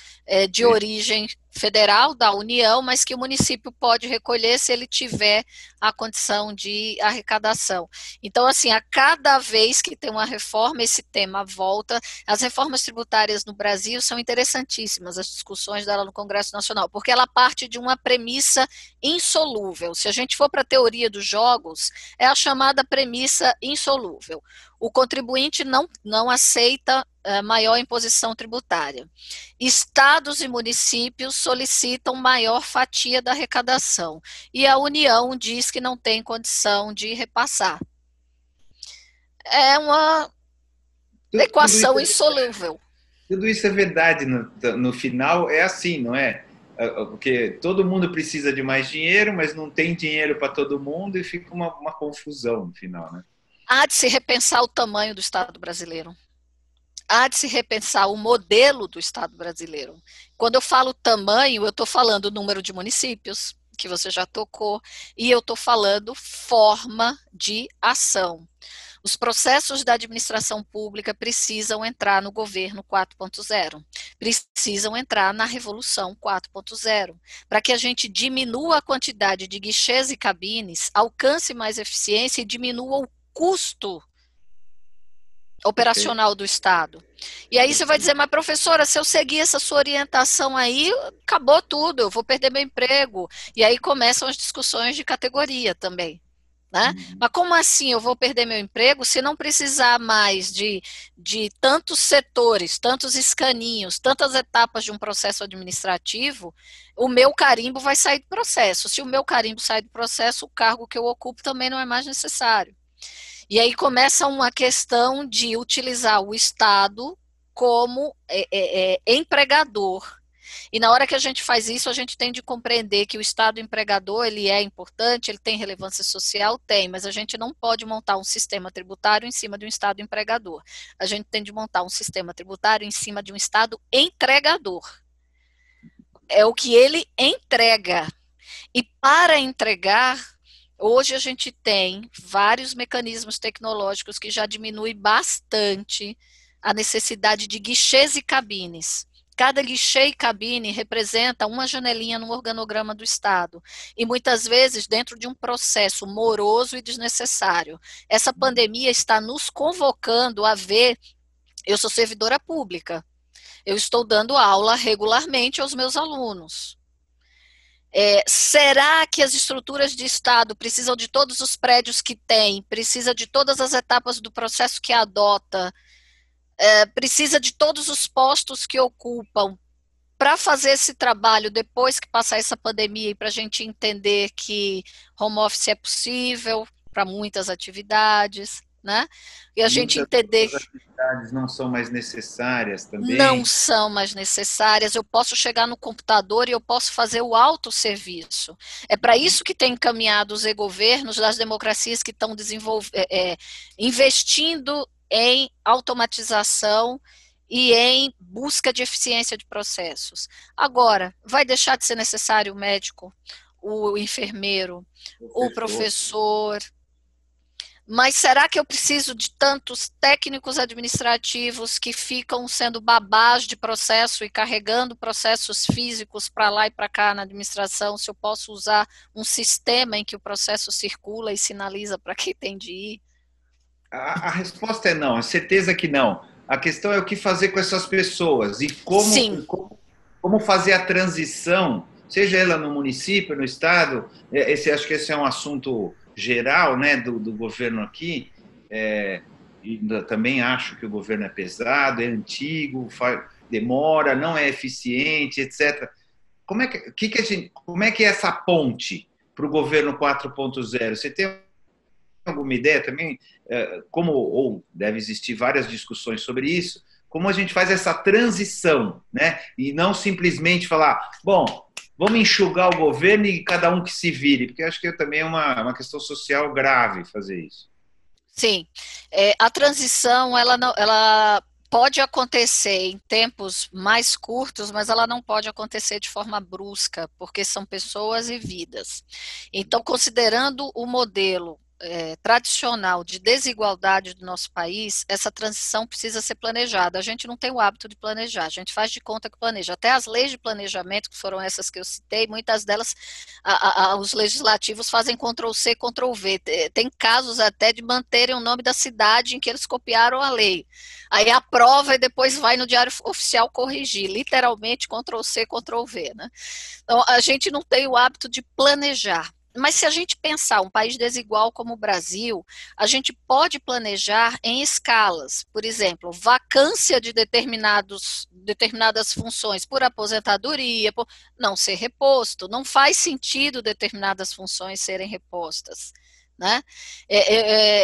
de origem federal da União, mas que o município pode recolher se ele tiver a condição de arrecadação. Então, assim, a cada vez que tem uma reforma, esse tema volta. As reformas tributárias no Brasil são interessantíssimas, as discussões dela no Congresso Nacional, porque ela parte de uma premissa insolúvel. Se a gente for para a teoria dos jogos, é a chamada premissa insolúvel. O contribuinte não aceita maior imposição tributária. Estados e municípios solicitam maior fatia da arrecadação e a União diz que não tem condição de repassar. É uma equação insolúvel. Tudo isso é verdade no final, é assim, não é? Porque todo mundo precisa de mais dinheiro, mas não tem dinheiro para todo mundo e fica uma confusão no final, né? Há de se repensar o tamanho do Estado brasileiro. Há de se repensar o modelo do Estado brasileiro. Quando eu falo tamanho, eu estou falando o número de municípios, que você já tocou, e eu estou falando forma de ação. Os processos da administração pública precisam entrar no governo 4.0, precisam entrar na revolução 4.0, para que a gente diminua a quantidade de guichês e cabines, alcance mais eficiência e diminua o custo operacional do Estado. E aí você vai dizer, mas professora, se eu seguir essa sua orientação aí, acabou tudo, eu vou perder meu emprego. E aí começam as discussões de categoria também. Né? Mas como assim eu vou perder meu emprego se não precisar mais de tantos setores, tantos escaninhos, tantas etapas de um processo administrativo, o meu carimbo vai sair do processo. Se o meu carimbo sair do processo, o cargo que eu ocupo também não é mais necessário. E aí começa uma questão de utilizar o Estado como empregador. E na hora que a gente faz isso, a gente tem de compreender que o Estado empregador, ele é importante, ele tem relevância social? Tem, mas a gente não pode montar um sistema tributário em cima de um Estado empregador. A gente tem de montar um sistema tributário em cima de um Estado entregador. É o que ele entrega. E para entregar, hoje a gente tem vários mecanismos tecnológicos que já diminuem bastante a necessidade de guichês e cabines. Cada guichê e cabine representa uma janelinha no organograma do Estado. E muitas vezes dentro de um processo moroso e desnecessário. Essa pandemia está nos convocando a ver. Eu sou servidora pública. Eu estou dando aula regularmente aos meus alunos. Será que as estruturas de Estado precisam de todos os prédios que tem, precisa de todas as etapas do processo que adota, precisa de todos os postos que ocupam para fazer esse trabalho depois que passar essa pandemia e para a gente entender que home office é possível para muitas atividades, né? E a gente entender que as atividades não são mais necessárias também. Não são mais necessárias. Eu posso chegar no computador e eu posso fazer o autosserviço. É para isso que tem encaminhado os e-governos das democracias que estão investindo em automatização e em busca de eficiência de processos. Agora, vai deixar de ser necessário o médico, o enfermeiro, o professor? Mas será que eu preciso de tantos técnicos administrativos que ficam sendo babás de processo e carregando processos físicos para lá e para cá na administração, se eu posso usar um sistema em que o processo circula e sinaliza para quem tem de ir? A resposta é não, a certeza que não. A questão é o que fazer com essas pessoas e como fazer a transição, seja ela no município, no estado. Acho que esse é um assunto geral, né, do governo aqui. Também acho que o governo é pesado, é antigo, demora, não é eficiente, etc. Como é que é essa ponte para o governo 4.0? Você tem alguma ideia também? Ou deve existir várias discussões sobre isso, como a gente faz essa transição, né? E não simplesmente falar, bom, vamos enxugar o governo e cada um que se vire, porque acho que também é uma questão social grave fazer isso. Sim, a transição, ela pode acontecer em tempos mais curtos, mas ela não pode acontecer de forma brusca, porque são pessoas e vidas. Então, considerando o modelo tradicional de desigualdade do nosso país, essa transição precisa ser planejada. A gente não tem o hábito de planejar, a gente faz de conta que planeja. Até as leis de planejamento, que foram essas que eu citei, muitas delas, os legislativos fazem Ctrl+C, Ctrl+V. Tem casos até de manterem o nome da cidade em que eles copiaram a lei. Aí aprova e depois vai no Diário Oficial corrigir, literalmente Ctrl+C, Ctrl+V, né? Então, a gente não tem o hábito de planejar. Mas se a gente pensar um país desigual como o Brasil, a gente pode planejar em escalas. Por exemplo, vacância de determinadas funções por aposentadoria, por não ser reposto. Não faz sentido determinadas funções serem repostas, né?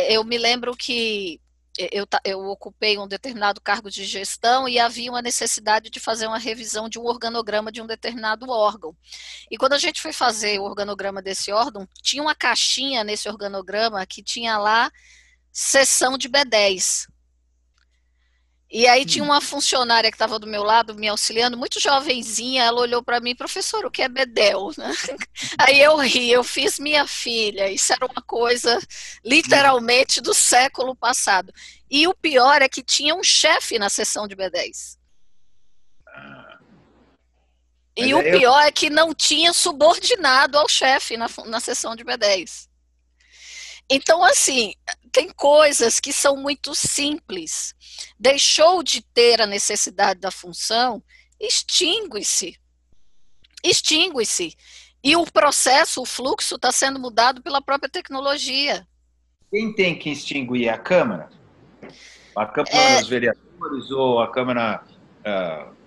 Eu me lembro que eu ocupei um determinado cargo de gestão e havia uma necessidade de fazer uma revisão de um organograma de um determinado órgão. E quando a gente foi fazer o organograma desse órgão, tinha uma caixinha nesse organograma que tinha lá seção de B10. E aí tinha uma funcionária que estava do meu lado, me auxiliando, muito jovenzinha, ela olhou para mim, professor, o que é bedel? Né? Aí eu ri, eu fiz minha filha, isso era uma coisa literalmente do século passado. E o pior é que tinha um chefe na sessão de B10. E o pior é que não tinha subordinado ao chefe na sessão de B10. Então, assim, tem coisas que são muito simples. Deixou de ter a necessidade da função, extingue-se. Extingue-se. E o processo, o fluxo, está sendo mudado pela própria tecnologia. Quem tem que extinguir? A Câmara? A Câmara dos Vereadores ou a Câmara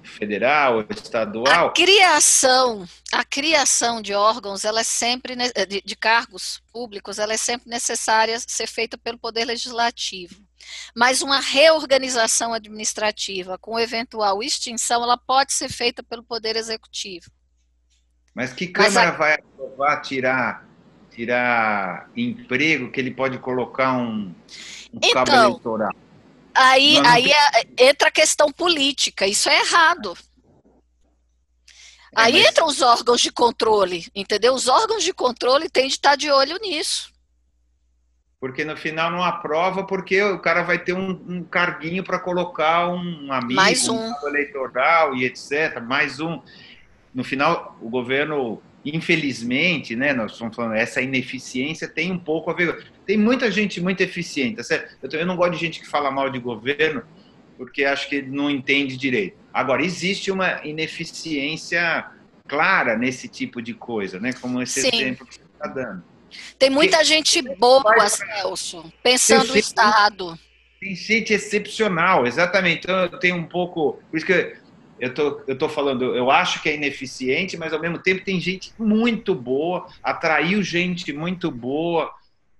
federal, estadual? A criação de órgãos, ela é sempre, de cargos públicos, ela é sempre necessária ser feita pelo Poder Legislativo. Mas uma reorganização administrativa com eventual extinção, ela pode ser feita pelo Poder Executivo. Mas que Câmara vai aprovar tirar emprego que ele pode colocar um cabo eleitoral? Aí entra a questão política, isso é errado. Aí entram os órgãos de controle, entendeu? Os órgãos de controle têm de estar de olho nisso. Porque no final não aprova, porque o cara vai ter um carguinho para colocar um amigo, um cabo eleitoral e etc. Mais um. No final, o governo, infelizmente, né, nós estamos falando, essa ineficiência tem um pouco a ver. Tem muita gente muito eficiente, certo? Eu não gosto de gente que fala mal de governo, porque acho que não entende direito. Agora, existe uma ineficiência clara nesse tipo de coisa, né? Como esse exemplo que você está dando. Tem muita gente boa, Celso, pensando no Estado. Tem gente excepcional, exatamente. Então, eu tenho um pouco... Por isso que eu tô falando, eu acho que é ineficiente, mas ao mesmo tempo tem gente muito boa, atraiu gente muito boa.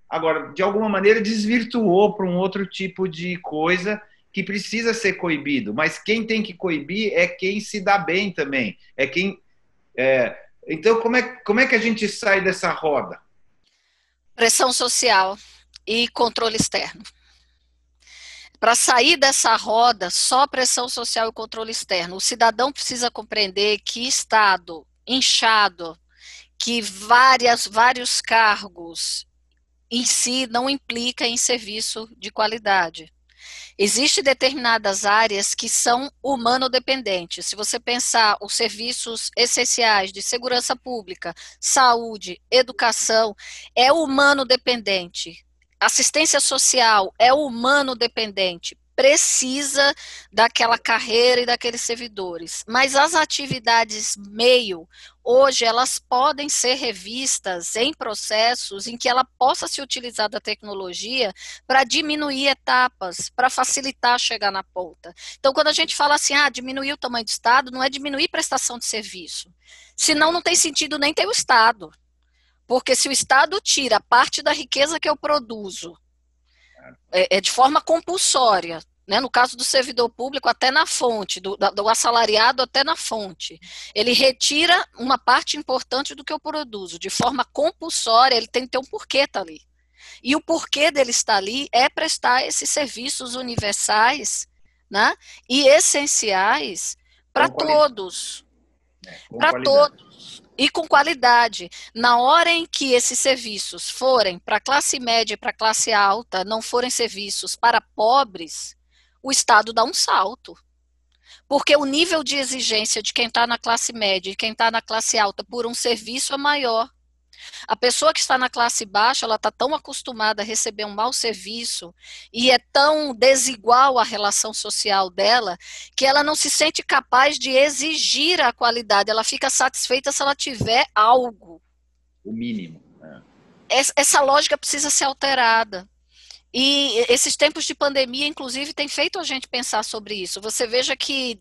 Agora, de alguma maneira, desvirtuou para um outro tipo de coisa que precisa ser coibido. Mas quem tem que coibir é quem se dá bem também. Então, como é que a gente sai dessa roda? Pressão social e controle externo. Para sair dessa roda, só pressão social e controle externo. O cidadão precisa compreender que Estado inchado, que vários cargos em si não implica em serviço de qualidade. Existem determinadas áreas que são humano-dependentes. Se você pensar os serviços essenciais de segurança pública, saúde, educação, é humano-dependente. Assistência social é humano-dependente. Precisa daquela carreira e daqueles servidores. Mas as atividades meio, hoje, elas podem ser revistas em processos em que ela possa se utilizar da tecnologia para diminuir etapas, para facilitar chegar na ponta. Então, quando a gente fala assim, diminuir o tamanho do Estado, não é diminuir prestação de serviço. Senão, não tem sentido nem ter o Estado. Porque se o Estado tira parte da riqueza que eu produzo, de forma compulsória, né, no caso do servidor público, até na fonte, do assalariado até na fonte, ele retira uma parte importante do que eu produzo, de forma compulsória, ele tem que ter um porquê estar ali. E o porquê dele estar ali é prestar esses serviços universais né? E essenciais para Com qualidade. todos, Com para qualidade. todos. E com qualidade. Na hora em que esses serviços forem para a classe média e para a classe alta, não forem serviços para pobres, o Estado dá um salto. Porque o nível de exigência de quem está na classe média e quem está na classe alta por um serviço é maior. A pessoa que está na classe baixa, ela está tão acostumada a receber um mau serviço e é tão desigual a relação social dela que ela não se sente capaz de exigir a qualidade. Ela fica satisfeita se ela tiver algo. O mínimo. Essa lógica precisa ser alterada. E esses tempos de pandemia, inclusive, tem feito a gente pensar sobre isso. Você veja que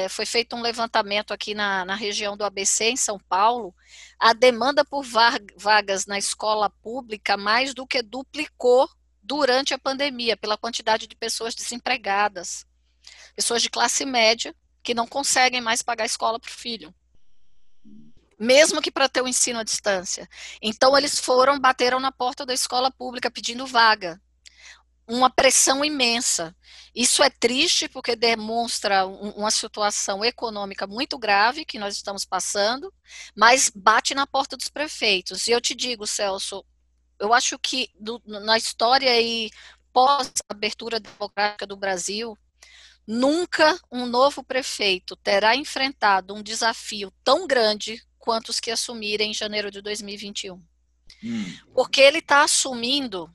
foi feito um levantamento aqui na região do ABC, em São Paulo, a demanda por vagas na escola pública mais do que duplicou durante a pandemia, pela quantidade de pessoas desempregadas, pessoas de classe média que não conseguem mais pagar a escola para o filho, mesmo que para ter o ensino à distância. Então, eles bateram na porta da escola pública pedindo vaga. Uma pressão imensa. Isso é triste porque demonstra uma situação econômica muito grave que nós estamos passando, mas bate na porta dos prefeitos. E eu te digo, Celso, eu acho que na história e pós-abertura democrática do Brasil, nunca um novo prefeito terá enfrentado um desafio tão grande quanto os que assumirem em janeiro de 2021. Porque ele está assumindo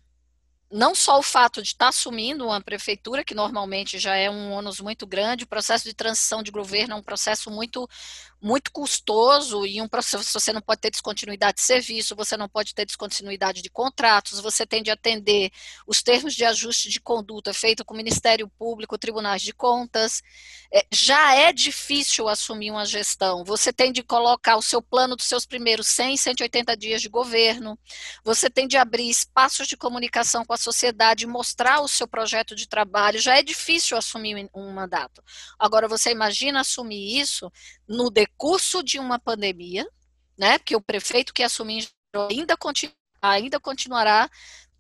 não só o fato de estar assumindo uma prefeitura, que normalmente já é um ônus muito grande, o processo de transição de governo é um processo muito, muito custoso e um processo, você não pode ter descontinuidade de serviço, você não pode ter descontinuidade de contratos, você tem de atender os termos de ajuste de conduta feito com o Ministério Público, tribunais de contas. Já é difícil assumir uma gestão, você tem de colocar o seu plano dos seus primeiros 100, 180 dias de governo, você tem de abrir espaços de comunicação com a sociedade, mostrar o seu projeto de trabalho, já é difícil assumir um mandato. Agora, você imagina assumir isso no decurso de uma pandemia, né? Porque o prefeito que assumir ainda continuará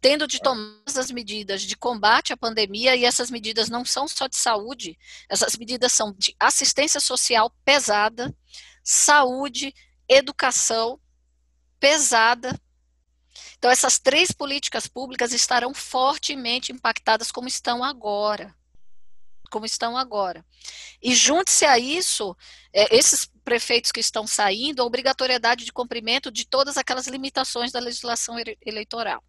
tendo de tomar as medidas de combate à pandemia, e essas medidas não são só de saúde, essas medidas são de assistência social pesada, saúde, educação pesada. Então, essas 3 políticas públicas estarão fortemente impactadas como estão agora. E junte-se a isso, esses prefeitos que estão saindo, a obrigatoriedade de cumprimento de todas aquelas limitações da legislação eleitoral.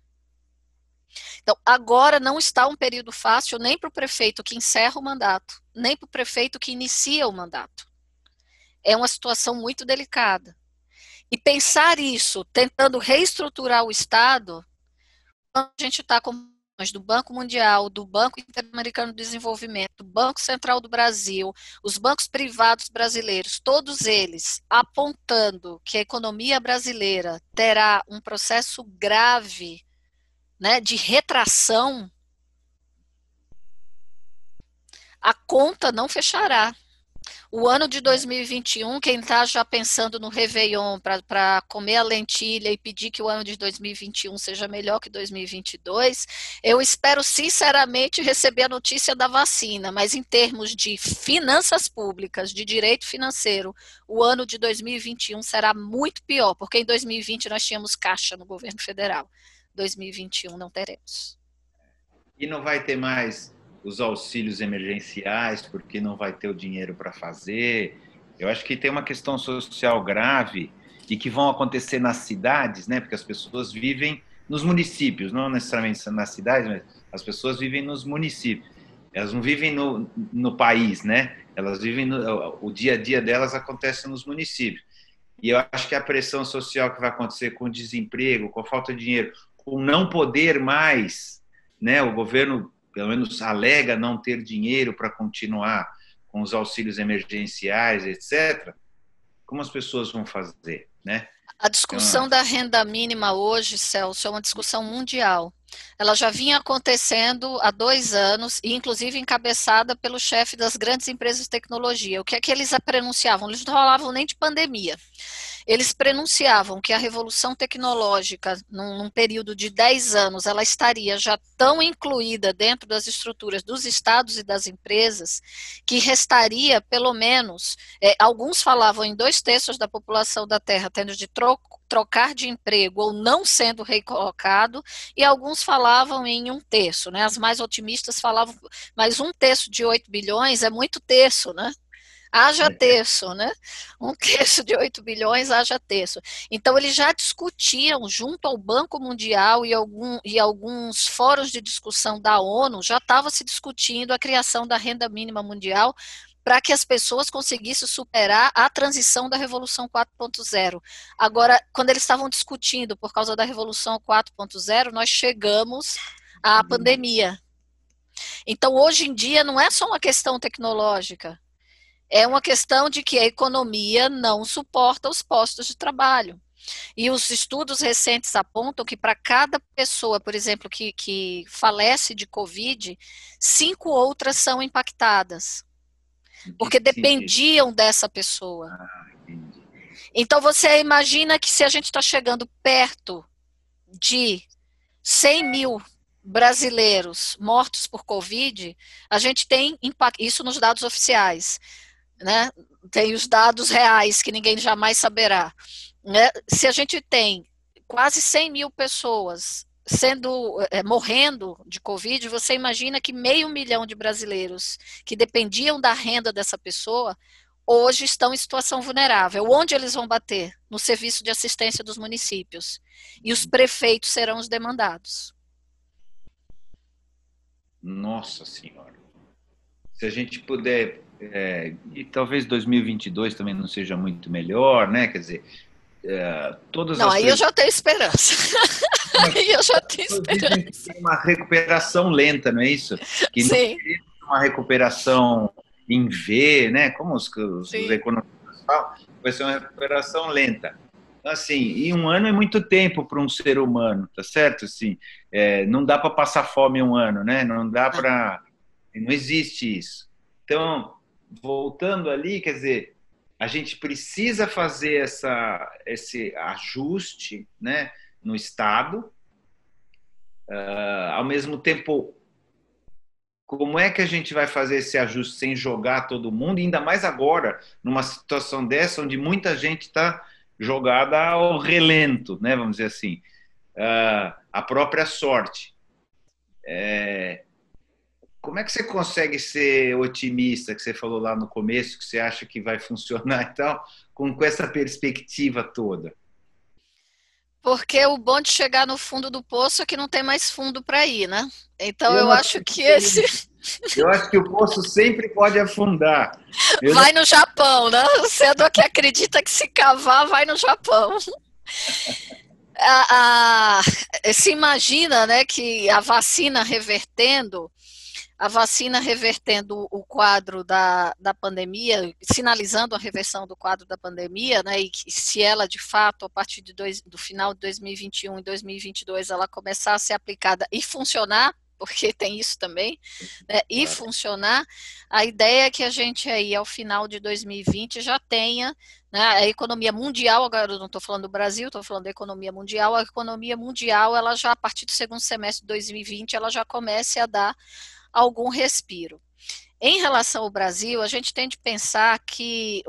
Então, agora não está um período fácil nem para o prefeito que encerra o mandato, nem para o prefeito que inicia o mandato. É uma situação muito delicada. E pensar isso, tentando reestruturar o Estado, a gente está com do Banco Mundial, do Banco Interamericano de Desenvolvimento, do Banco Central do Brasil, os bancos privados brasileiros, todos eles apontando que a economia brasileira terá um processo grave, né, de retração, a conta não fechará. O ano de 2021, quem está já pensando no Réveillon para comer a lentilha e pedir que o ano de 2021 seja melhor que 2022, eu espero sinceramente receber a notícia da vacina, mas em termos de finanças públicas, de direito financeiro, o ano de 2021 será muito pior, porque em 2020 nós tínhamos caixa no governo federal, 2021 não teremos. E não vai ter mais os auxílios emergenciais, porque não vai ter o dinheiro para fazer. Eu acho que tem uma questão social grave e que vão acontecer nas cidades, né? Porque as pessoas vivem nos municípios, não necessariamente nas cidades, mas as pessoas vivem nos municípios. Elas não vivem no país, né? Elas vivem o dia a dia delas acontece nos municípios. E eu acho que a pressão social que vai acontecer com o desemprego, com a falta de dinheiro, com não poder mais, né? O governo pelo menos alega não ter dinheiro para continuar com os auxílios emergenciais, etc., como as pessoas vão fazer, né? A discussão da renda mínima hoje, Celso, é uma discussão mundial. Ela já vinha acontecendo há 2 anos, e inclusive encabeçada pelo chefe das grandes empresas de tecnologia. O que é que eles prenunciavam? Eles não falavam nem de pandemia. Eles prenunciavam que a revolução tecnológica, num período de 10 anos, ela estaria já tão incluída dentro das estruturas dos estados e das empresas, que restaria pelo menos, alguns falavam em 2/3 da população da Terra tendo de trocar de emprego ou não sendo recolocado, e alguns falavam em 1/3, né? As mais otimistas falavam, mas 1/3 de 8 bilhões é muito terço, né? Haja terço, né? 1/3 de 8 bilhões, haja terço. Então, eles já discutiam, junto ao Banco Mundial e alguns fóruns de discussão da ONU, já estava se discutindo a criação da renda mínima mundial para que as pessoas conseguissem superar a transição da Revolução 4.0. Agora, quando eles estavam discutindo por causa da Revolução 4.0, nós chegamos à pandemia. Então, hoje em dia, não é só uma questão tecnológica, é uma questão de que a economia não suporta os postos de trabalho. E os estudos recentes apontam que para cada pessoa, por exemplo, que falece de Covid, 5 outras são impactadas, porque dependiam dessa pessoa. Então você imagina que se a gente está chegando perto de 100 mil brasileiros mortos por Covid, a gente tem impacto, isso nos dados oficiais, né? Tem os dados reais que ninguém jamais saberá, né? Se a gente tem quase 100 mil pessoas morrendo de Covid, você imagina que 500 mil de brasileiros que dependiam da renda dessa pessoa hoje estão em situação vulnerável. Onde eles vão bater? No serviço de assistência dos municípios. E os prefeitos serão os demandados. Nossa Senhora. Se a gente puder... e talvez 2022 também não seja muito melhor, né? Quer dizer, todas não, as... aí eu já tenho esperança. Aí eu já tenho esperança. Tem uma recuperação lenta, não é isso? Que não Sim. é uma recuperação em V, né? Como os economistas falam, vai ser uma recuperação lenta. Assim, e 1 ano é muito tempo para um ser humano, tá certo? Assim, não dá para passar fome 1 ano, né? Não dá para... Não existe isso. Então, voltando ali, quer dizer, a gente precisa fazer esse ajuste, né, no Estado. Ao mesmo tempo, como é que a gente vai fazer esse ajuste sem jogar todo mundo, ainda mais agora, numa situação dessa, onde muita gente está jogada ao relento, né, vamos dizer assim, a própria sorte. Como é que você consegue ser otimista, que você falou lá no começo, que você acha que vai funcionar e tal, com essa perspectiva toda? Porque o bom de chegar no fundo do poço é que não tem mais fundo para ir, né? Então eu acho que esse... Eu acho que o poço sempre pode afundar. Vai no Japão, né? Você é do que acredita que se cavar, vai no Japão. Se imagina, né, que a vacina revertendo o quadro da pandemia, sinalizando a reversão do quadro da pandemia, né, e que se ela, de fato, a partir do final de 2021 e 2022, ela começar a ser aplicada e funcionar, porque tem isso também, né, e funcionar, a ideia é que a gente aí, ao final de 2020, já tenha, né, a economia mundial, agora eu não estou falando do Brasil, estou falando da economia mundial, a economia mundial, ela já, a partir do segundo semestre de 2020, ela já comece a dar algum respiro. Em relação ao Brasil, a gente tem de pensar que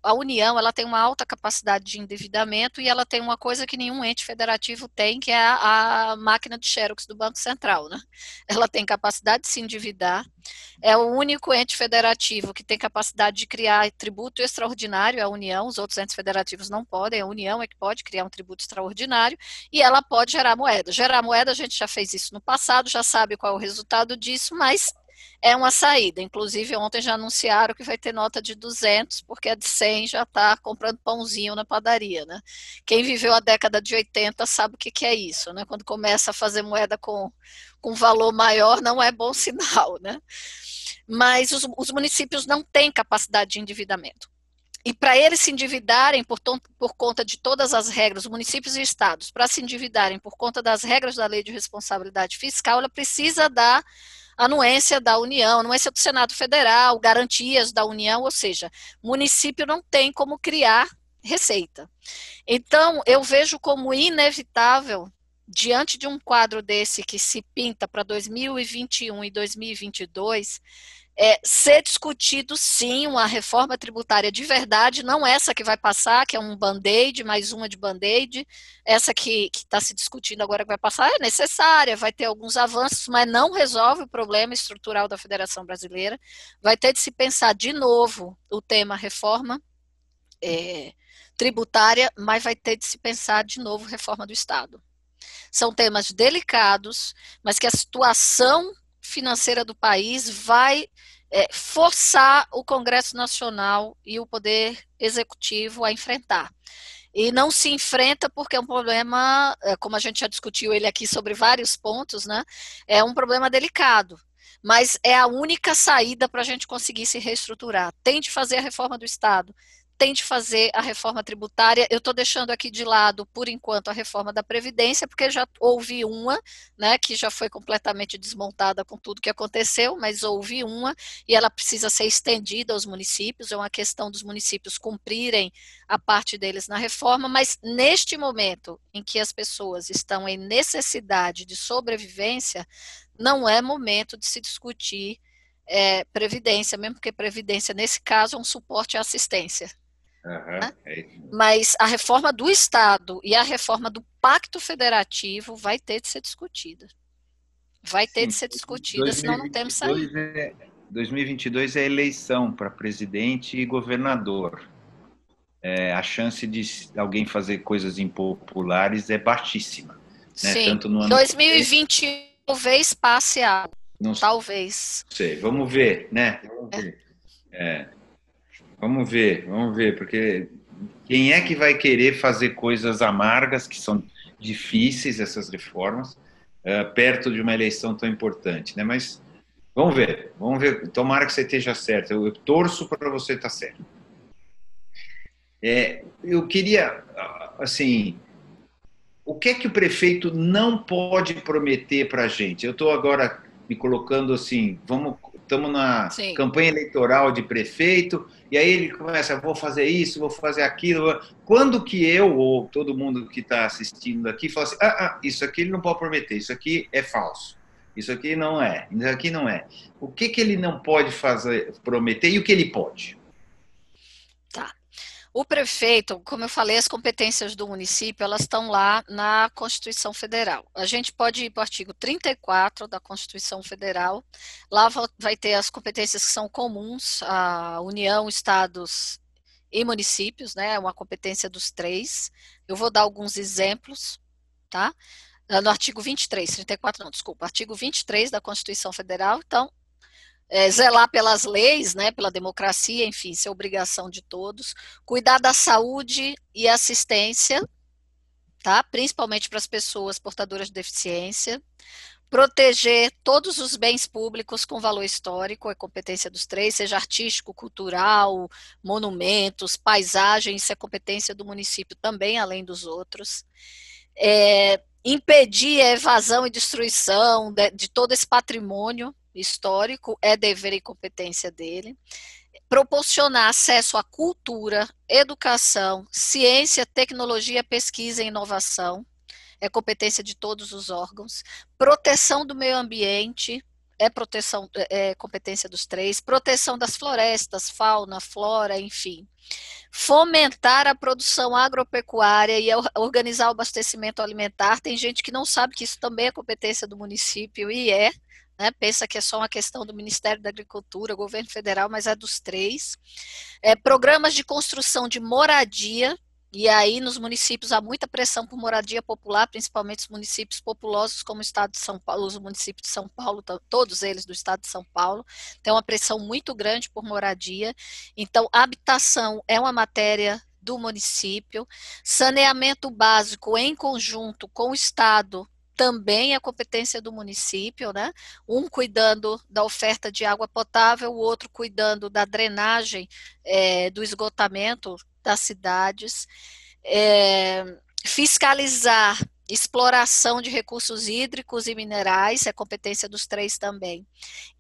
a União ela tem uma alta capacidade de endividamento e ela tem uma coisa que nenhum ente federativo tem, que é a máquina de Xerox do Banco Central, né? Ela tem capacidade de se endividar, é o único ente federativo que tem capacidade de criar tributo extraordinário, a União, os outros entes federativos não podem, a União é que pode criar um tributo extraordinário e ela pode gerar moeda. Gerar moeda, a gente já fez isso no passado, já sabe qual é o resultado disso, mas é uma saída. Inclusive, ontem já anunciaram que vai ter nota de 200, porque a de 100 já está comprando pãozinho na padaria, né? Quem viveu a década de 80 sabe o que é isso, né? Quando começa a fazer moeda com valor maior, não é bom sinal, né? Mas os municípios não têm capacidade de endividamento. E para eles se endividarem por conta de todas as regras, os municípios e estados, para se endividarem por conta das regras da Lei de Responsabilidade Fiscal, ela precisa da anuência da União, anuência do Senado Federal, garantias da União, ou seja, município não tem como criar receita. Então, eu vejo como inevitável, diante de um quadro desse que se pinta para 2021 e 2022, ser discutido sim uma reforma tributária de verdade, não essa que vai passar, que é um band-aid, mais uma de band-aid, essa que está se discutindo agora que vai passar é necessária, vai ter alguns avanços, mas não resolve o problema estrutural da Federação Brasileira, vai ter de se pensar de novo o tema reforma tributária, mas vai ter de se pensar de novo reforma do Estado. São temas delicados, mas que a situação financeira do país vai forçar o Congresso Nacional e o Poder Executivo a enfrentar. E não se enfrenta porque é um problema, como a gente já discutiu ele aqui sobre vários pontos, né? É um problema delicado, mas é a única saída para a gente conseguir se reestruturar. Tem de fazer a reforma do Estado, tem de fazer a reforma tributária. Eu estou deixando aqui de lado, por enquanto, a reforma da Previdência, porque já houve uma, né, que já foi completamente desmontada com tudo que aconteceu, mas houve uma, e ela precisa ser estendida aos municípios, é uma questão dos municípios cumprirem a parte deles na reforma, mas neste momento em que as pessoas estão em necessidade de sobrevivência, não é momento de se discutir previdência, mesmo porque previdência, nesse caso, é um suporte à assistência. Mas a reforma do Estado e a reforma do Pacto Federativo vai ter de ser discutida. Vai ter de ser discutida, senão não temos saída. 2022 é eleição para presidente e governador. A chance de alguém fazer coisas impopulares é baixíssima. Né? Sim, tanto no ano 2020 talvez passe algo. Talvez. Não sei, vamos ver, né? Vamos ver, porque quem é que vai querer fazer coisas amargas, que são difíceis, essas reformas, perto de uma eleição tão importante, né? Mas vamos ver, tomara que você esteja certo, eu torço para você estar certo. Eu queria, assim, o que é que o prefeito não pode prometer para a gente? Eu estou agora me colocando assim, estamos na campanha eleitoral de prefeito, e aí ele começa, vou fazer isso, vou fazer aquilo. Quando que eu, ou todo mundo que está assistindo aqui, fala assim, isso aqui ele não pode prometer, isso aqui é falso, isso aqui não é, isso aqui não é. O que ele não pode prometer e o que ele pode? Tá. O prefeito, como eu falei, as competências do município, elas estão lá na Constituição Federal. A gente pode ir para o artigo 34 da Constituição Federal, lá vai ter as competências que são comuns à União, Estados e municípios, né? É uma competência dos três. Eu vou dar alguns exemplos, tá? No artigo 23, 34 não, desculpa, artigo 23 da Constituição Federal, então, zelar pelas leis, né, pela democracia, enfim, isso é obrigação de todos, cuidar da saúde e assistência, tá, principalmente para as pessoas portadoras de deficiência, proteger todos os bens públicos com valor histórico, é competência dos três, seja artístico, cultural, monumentos, paisagem, isso é competência do município também, além dos outros. Impedir a evasão e destruição de todo esse patrimônio histórico é dever e competência dele. Proporcionar acesso à cultura, educação, ciência, tecnologia, pesquisa e inovação é competência de todos os órgãos. Proteção do meio ambiente é competência dos três. Proteção das florestas, fauna, flora, enfim. Fomentar a produção agropecuária e organizar o abastecimento alimentar. Tem gente que não sabe que isso também é competência do município e né, pensa que é só uma questão do Ministério da Agricultura, governo federal, mas é dos três. Programas de construção de moradia, e aí nos municípios há muita pressão por moradia popular, principalmente os municípios populosos, como o estado de São Paulo, os municípios de São Paulo, todos eles do estado de São Paulo, tem uma pressão muito grande por moradia. Então, habitação é uma matéria do município, saneamento básico em conjunto com o estado, também é competência do município, né? Um cuidando da oferta de água potável, o outro cuidando da drenagem do esgotamento das cidades. Fiscalizar exploração de recursos hídricos e minerais, é competência dos 3 também.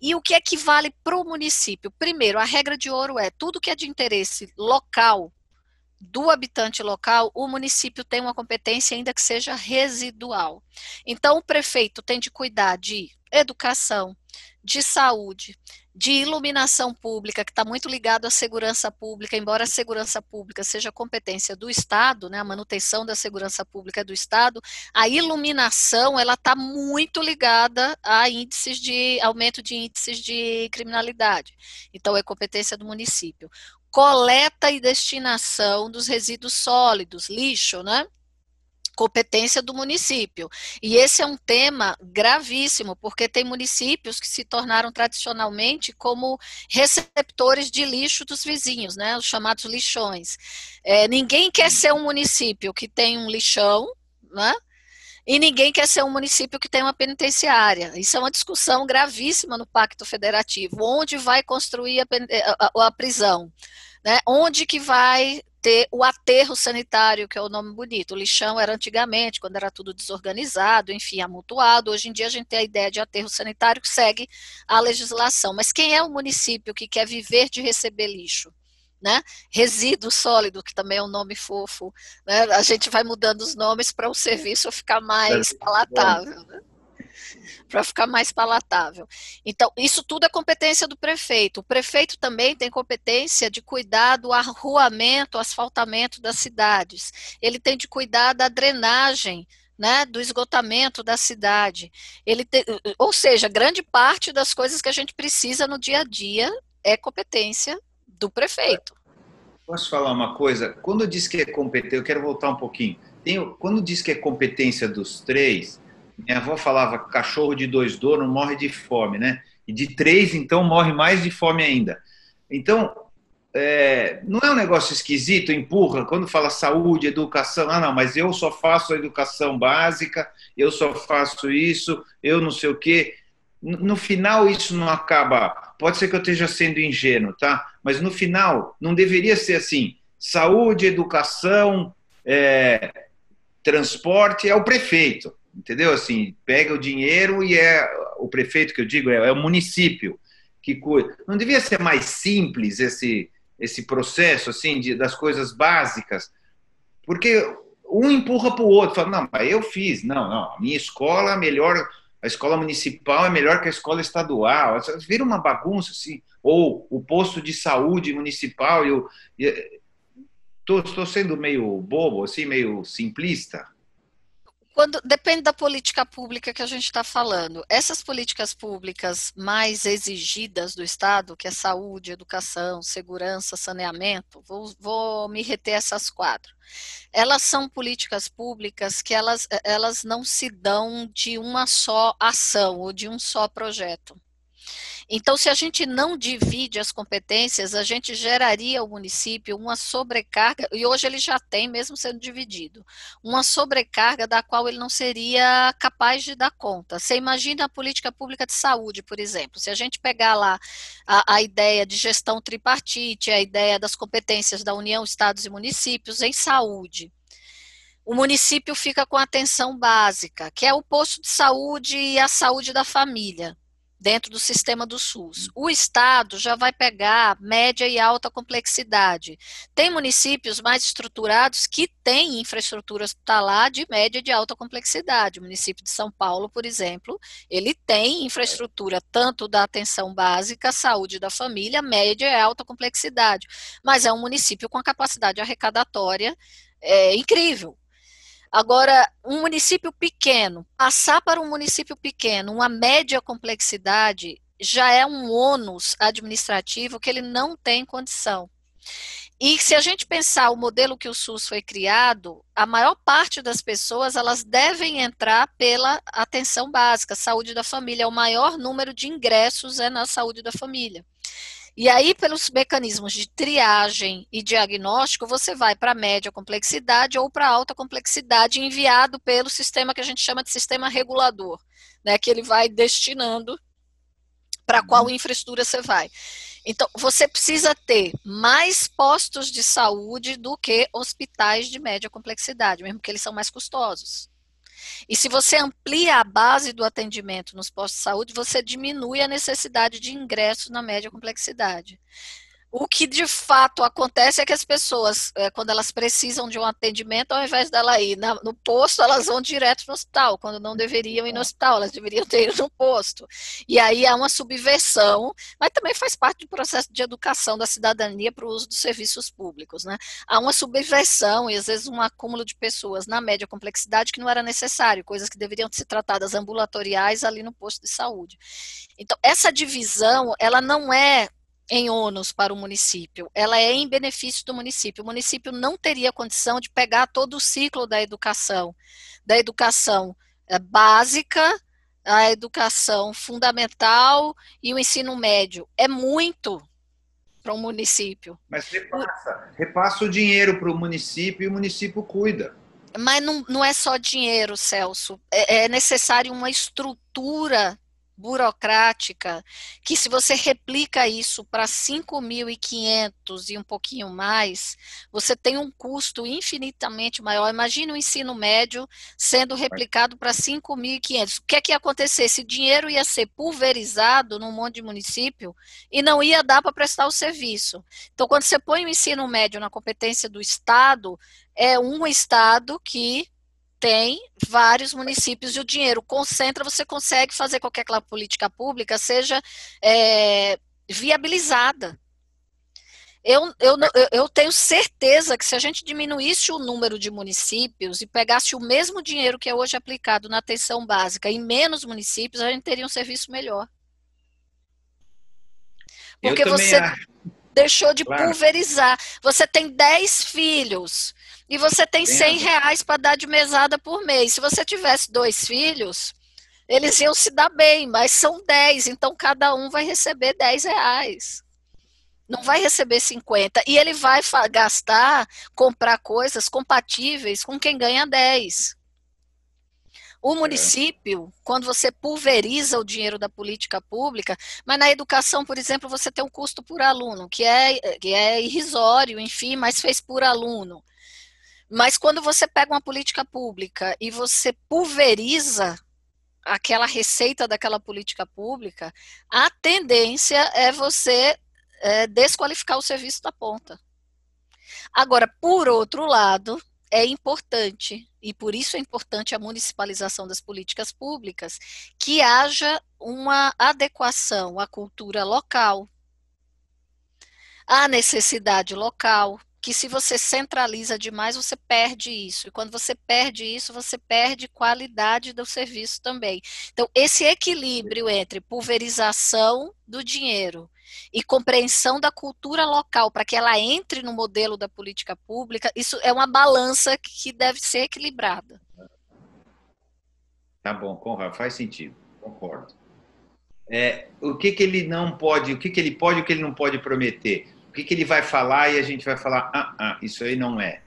E o que é que vale para o município? Primeiro, a regra de ouro é tudo que é de interesse local, do habitante local, o município tem uma competência ainda que seja residual. Então, o prefeito tem de cuidar de educação, de saúde, de iluminação pública, que está muito ligado à segurança pública, embora a segurança pública seja competência do Estado, né, a manutenção da segurança pública é do Estado, a iluminação ela está muito ligada a aumento de índices de criminalidade. Então, é competência do município. Coleta e destinação dos resíduos sólidos, lixo, né? Competência do município. E esse é um tema gravíssimo, porque tem municípios que se tornaram tradicionalmente como receptores de lixo dos vizinhos, né? Os chamados lixões. Ninguém quer ser um município que tem um lixão, né? E ninguém quer ser um município que tem uma penitenciária. Isso é uma discussão gravíssima no Pacto Federativo. Onde vai construir a prisão? Né? Onde que vai ter o aterro sanitário, que é o nome bonito. O lixão era antigamente, quando era tudo desorganizado, enfim, amontoado. Hoje em dia a gente tem a ideia de aterro sanitário que segue a legislação. Mas quem é o município que quer viver de receber lixo? Né? Resíduo sólido, que também é um nome fofo, né? A gente vai mudando os nomes para o serviço ficar mais palatável, né? Para ficar mais palatável. Então, isso tudo é competência do prefeito. O prefeito também tem competência de cuidar do arruamento, asfaltamento das cidades. Ele tem de cuidar da drenagem, né, do esgotamento da cidade. Ou seja, grande parte das coisas que a gente precisa no dia a dia é competência do prefeito. Posso falar uma coisa? Quando diz que é competência, eu quero voltar um pouquinho. Quando diz que é competência dos 3, minha avó falava que cachorro de 2 donos morre de fome, né? E de 3, então, morre mais de fome ainda. Então, não é um negócio esquisito, empurra, quando fala saúde, educação, não, mas eu só faço a educação básica, eu só faço isso, eu não sei o quê. No final, isso não acaba. Pode ser que eu esteja sendo ingênuo, tá? Mas no final, não deveria ser assim: saúde, educação, transporte, é o prefeito, entendeu? Assim, pega o dinheiro e é o prefeito que eu digo, é o município que cuida. Não devia ser mais simples esse processo assim das coisas básicas? Porque um empurra para o outro, fala, não, mas eu fiz, não, a minha escola é melhor. A escola municipal é melhor que a escola estadual. Vira uma bagunça, assim. Ou o posto de saúde municipal. Estou sendo meio bobo, assim, meio simplista. Depende da política pública que a gente está falando. Essas políticas públicas mais exigidas do Estado, que é saúde, educação, segurança, saneamento, vou me reter a essas 4. Elas são políticas públicas que elas não se dão de uma só ação ou de um só projeto. Então, se a gente não divide as competências, a gente geraria ao município uma sobrecarga, e hoje ele já tem, mesmo sendo dividido, uma sobrecarga da qual ele não seria capaz de dar conta. Você imagina a política pública de saúde, por exemplo, se a gente pegar lá a ideia de gestão tripartite, a ideia das competências da União, Estados e municípios em saúde, o município fica com a atenção básica, que é o posto de saúde e a saúde da família, dentro do sistema do SUS. O Estado já vai pegar média e alta complexidade. Tem municípios mais estruturados que têm infraestrutura hospitalar de média e de alta complexidade. O município de São Paulo, por exemplo, ele tem infraestrutura tanto da atenção básica, saúde da família, média e alta complexidade. Mas é um município com a capacidade arrecadatória incrível. Agora, um município pequeno, passar para um município pequeno uma média complexidade já é um ônus administrativo que ele não tem condição. E se a gente pensar o modelo que o SUS foi criado, a maior parte das pessoas elas devem entrar pela atenção básica, saúde da família. O maior número de ingressos é na saúde da família. E aí, pelos mecanismos de triagem e diagnóstico, você vai para média complexidade ou para alta complexidade, enviado pelo sistema que a gente chama de sistema regulador, né, que ele vai destinando para qual infraestrutura você vai. Então, você precisa ter mais postos de saúde do que hospitais de média complexidade, mesmo que eles são mais custosos. E se você amplia a base do atendimento nos postos de saúde, você diminui a necessidade de ingresso na média complexidade. O que de fato acontece é que as pessoas, quando elas precisam de um atendimento, ao invés dela ir no posto, elas vão direto no hospital, quando não deveriam ir no hospital, elas deveriam ter ido no posto. E aí há uma subversão, mas também faz parte do processo de educação da cidadania para o uso dos serviços públicos, né? Há uma subversão e às vezes um acúmulo de pessoas na média complexidade que não era necessário, coisas que deveriam ser tratadas ambulatoriais ali no posto de saúde. Então, essa divisão, ela não é em ônus para o município, ela é em benefício do município. O município não teria condição de pegar todo o ciclo da educação básica, a educação fundamental e o ensino médio. É muito para um município. Mas repassa o dinheiro para o município e o município cuida. Mas não é só dinheiro, Celso. É necessário uma estrutura burocrática, que se você replica isso para 5.500 e um pouquinho mais, você tem um custo infinitamente maior. Imagina o ensino médio sendo replicado para 5.500. O que é que ia acontecer? Esse dinheiro ia ser pulverizado num monte de município e não ia dar para prestar o serviço. Então, quando você põe o ensino médio na competência do Estado, é um Estado que tem vários municípios e o dinheiro concentra, você consegue fazer com que aquela política pública seja viabilizada. Eu tenho certeza que se a gente diminuísse o número de municípios e pegasse o mesmo dinheiro que é hoje aplicado na atenção básica em menos municípios, a gente teria um serviço melhor. Porque você deixou de pulverizar. Você tem 10 filhos e você tem R$100 para dar de mesada por mês. Se você tivesse 2 filhos, eles iam se dar bem, mas são 10, então cada um vai receber R$10. Não vai receber 50. E ele vai comprar coisas compatíveis com quem ganha 10. O município, quando você pulveriza o dinheiro da política pública, mas na educação, por exemplo, você tem um custo por aluno, que é irrisório, enfim, mas fez por aluno. Mas quando você pega uma política pública e você pulveriza aquela receita daquela política pública, a tendência é você desqualificar o serviço da ponta. Agora, por outro lado, é importante, e por isso é importante a municipalização das políticas públicas, que haja uma adequação à cultura local, à necessidade local, que se você centraliza demais, você perde isso. E quando você perde isso, você perde qualidade do serviço também. Então, esse equilíbrio entre pulverização do dinheiro e compreensão da cultura local para que ela entre no modelo da política pública, isso é uma balança que deve ser equilibrada. Tá bom, Conrado, faz sentido, concordo. O que ele não pode, o que ele pode e o que ele não pode prometer? O que ele vai falar e a gente vai falar, isso aí não é.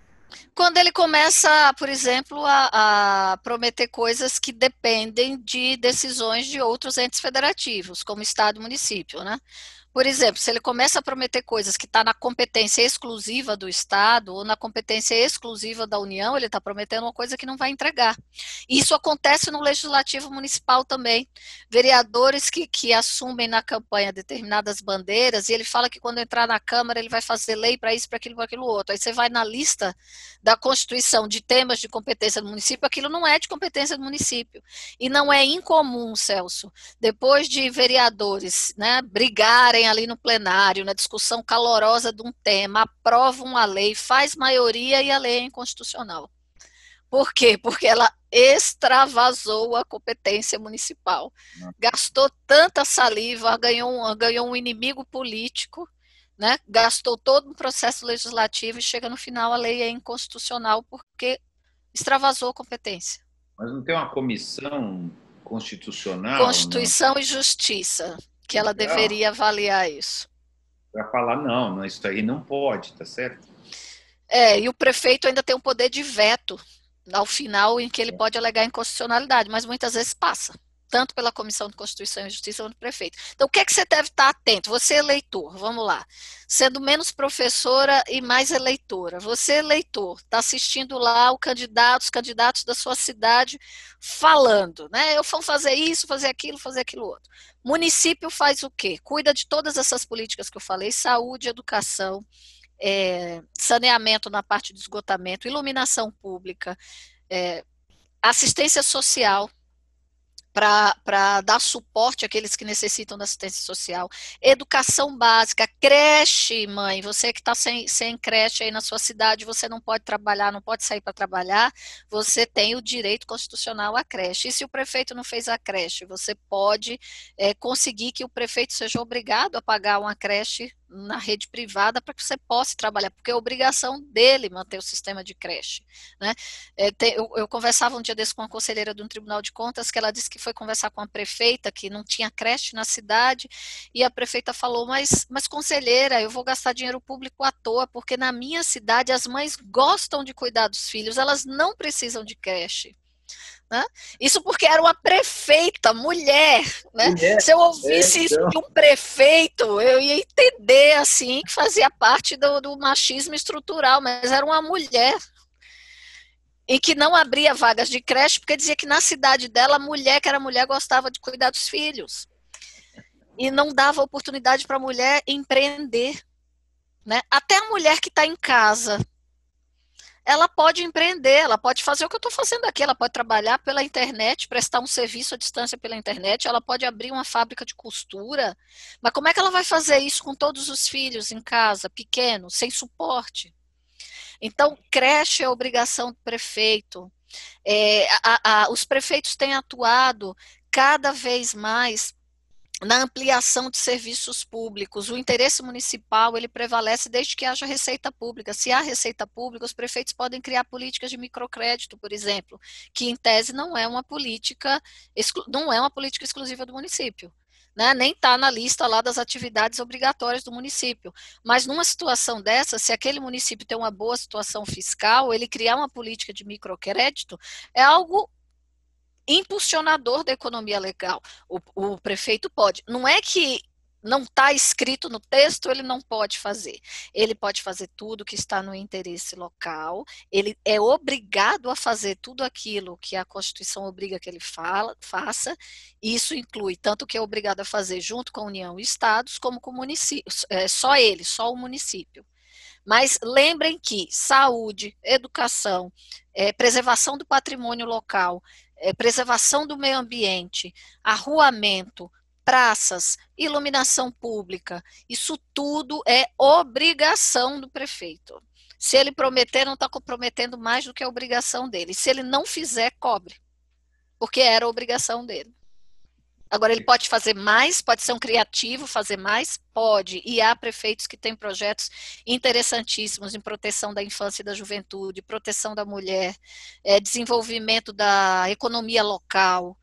Quando ele começa, por exemplo, a prometer coisas que dependem de decisões de outros entes federativos, como Estado e município, né? Por exemplo, se ele começa a prometer coisas que está na competência exclusiva do Estado ou na competência exclusiva da União, ele está prometendo uma coisa que não vai entregar. Isso acontece no Legislativo Municipal também. Vereadores que assumem na campanha determinadas bandeiras e ele fala que quando entrar na Câmara ele vai fazer lei para isso, para aquilo outro. Aí você vai na lista da Constituição de temas de competência do município, aquilo não é de competência do município. E não é incomum, Celso, depois de vereadores, né, brigarem ali no plenário, na discussão calorosa de um tema, aprovam uma lei, faz maioria e a lei é inconstitucional. Por quê? Porque ela extravasou a competência municipal. Gastou tanta saliva, ganhou um inimigo político, né? Gastou todo um processo legislativo e chega no final a lei é inconstitucional porque extravasou a competência. Mas não tem uma comissão constitucional? Constituição e Justiça, que ela deveria avaliar isso. para falar, não, isso aí não pode, tá certo? E o prefeito ainda tem um poder de veto ao final em que ele pode alegar inconstitucionalidade, mas muitas vezes passa, tanto pela Comissão de Constituição e Justiça quanto do prefeito. Então, o que é que você deve estar atento? Você, eleitor, vamos lá, sendo menos professora e mais eleitora. Você, eleitor, está assistindo lá os candidatos da sua cidade falando, né? Eu vou fazer isso, fazer aquilo outro. Município faz o quê? Cuida de todas essas políticas que eu falei, saúde, educação, saneamento na parte de esgotamento, iluminação pública, assistência social, para dar suporte àqueles que necessitam da assistência social, educação básica, creche, mãe, você que está sem creche aí na sua cidade, você não pode trabalhar, não pode sair para trabalhar, você tem o direito constitucional à creche. E se o prefeito não fez a creche, você pode conseguir que o prefeito seja obrigado a pagar uma creche na rede privada para que você possa trabalhar, porque é obrigação dele manter o sistema de creche, né? Eu conversava um dia desse com uma conselheira de um tribunal de contas, que ela disse que foi conversar com a prefeita, que não tinha creche na cidade, e a prefeita falou, mas conselheira, eu vou gastar dinheiro público à toa, porque na minha cidade as mães gostam de cuidar dos filhos, elas não precisam de creche. Né? Isso porque era uma prefeita, mulher, né? Mulher, Se eu ouvisse isso então. de um prefeito, eu ia entender assim que fazia parte do machismo estrutural, mas era uma mulher e que não abria vagas de creche porque dizia que na cidade dela a mulher que era mulher gostava de cuidar dos filhos e não dava oportunidade para a mulher empreender, né? Até a mulher que está em casa, ela pode empreender, ela pode fazer o que eu estou fazendo aqui, ela pode trabalhar pela internet, prestar um serviço à distância pela internet, ela pode abrir uma fábrica de costura, mas como é que ela vai fazer isso com todos os filhos em casa, pequenos, sem suporte? Então, creche é obrigação do prefeito. Os prefeitos têm atuado cada vez mais na ampliação de serviços públicos. O interesse municipal, ele prevalece desde que haja receita pública. Se há receita pública, os prefeitos podem criar políticas de microcrédito, por exemplo, que em tese não é uma política exclusiva do município. Né? Nem está na lista lá das atividades obrigatórias do município. Mas numa situação dessa, se aquele município tem uma boa situação fiscal, ele criar uma política de microcrédito é algo impulsionador da economia legal. O prefeito pode. Não é que não está escrito no texto, ele não pode fazer. Ele pode fazer tudo que está no interesse local, ele é obrigado a fazer tudo aquilo que a Constituição obriga que ele faça, e isso inclui tanto o que é obrigado a fazer junto com a União e Estados, como com o município, só o município. Mas lembrem que saúde, educação, preservação do patrimônio local, preservação do meio ambiente, arruamento, praças, iluminação pública, isso tudo é obrigação do prefeito. Se ele prometer, não está comprometendo mais do que a obrigação dele. Se ele não fizer, cobre, porque era a obrigação dele. Agora, ele pode fazer mais, pode ser um criativo, fazer mais? Pode. E há prefeitos que têm projetos interessantíssimos em proteção da infância e da juventude, proteção da mulher, desenvolvimento da economia local.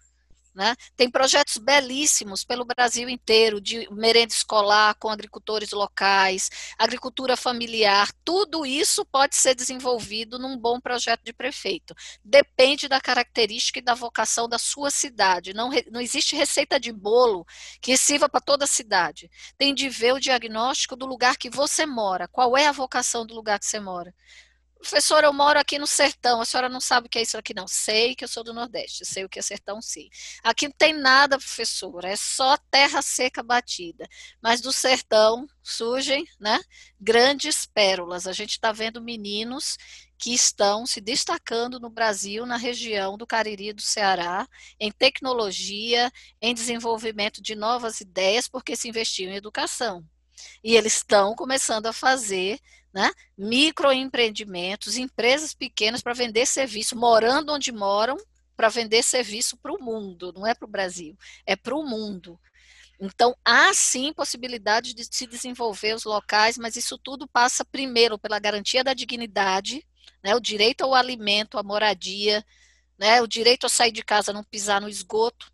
Né? Tem projetos belíssimos pelo Brasil inteiro, de merenda escolar com agricultores locais, agricultura familiar, tudo isso pode ser desenvolvido num bom projeto de prefeito. Depende da característica e da vocação da sua cidade. Não existe receita de bolo que sirva para toda a cidade. Tem de ver o diagnóstico do lugar que você mora, qual é a vocação do lugar que você mora. Professora, eu moro aqui no sertão, a senhora não sabe o que é isso aqui, não. Sei que eu sou do Nordeste, sei o que é sertão, sim. Aqui não tem nada, professora, é só terra seca batida. Mas do sertão surgem, né, grandes pérolas. A gente está vendo meninos que estão se destacando no Brasil, na região do Cariri do Ceará, em tecnologia, em desenvolvimento de novas ideias, porque se investiu em educação. E eles estão começando a fazer, né, microempreendimentos, empresas pequenas para vender serviço, morando onde moram, para vender serviço para o mundo, não é para o Brasil, é para o mundo. Então, há sim possibilidade de se desenvolver os locais, mas isso tudo passa primeiro pela garantia da dignidade, né, o direito ao alimento, à moradia, né, o direito a sair de casa, não pisar no esgoto,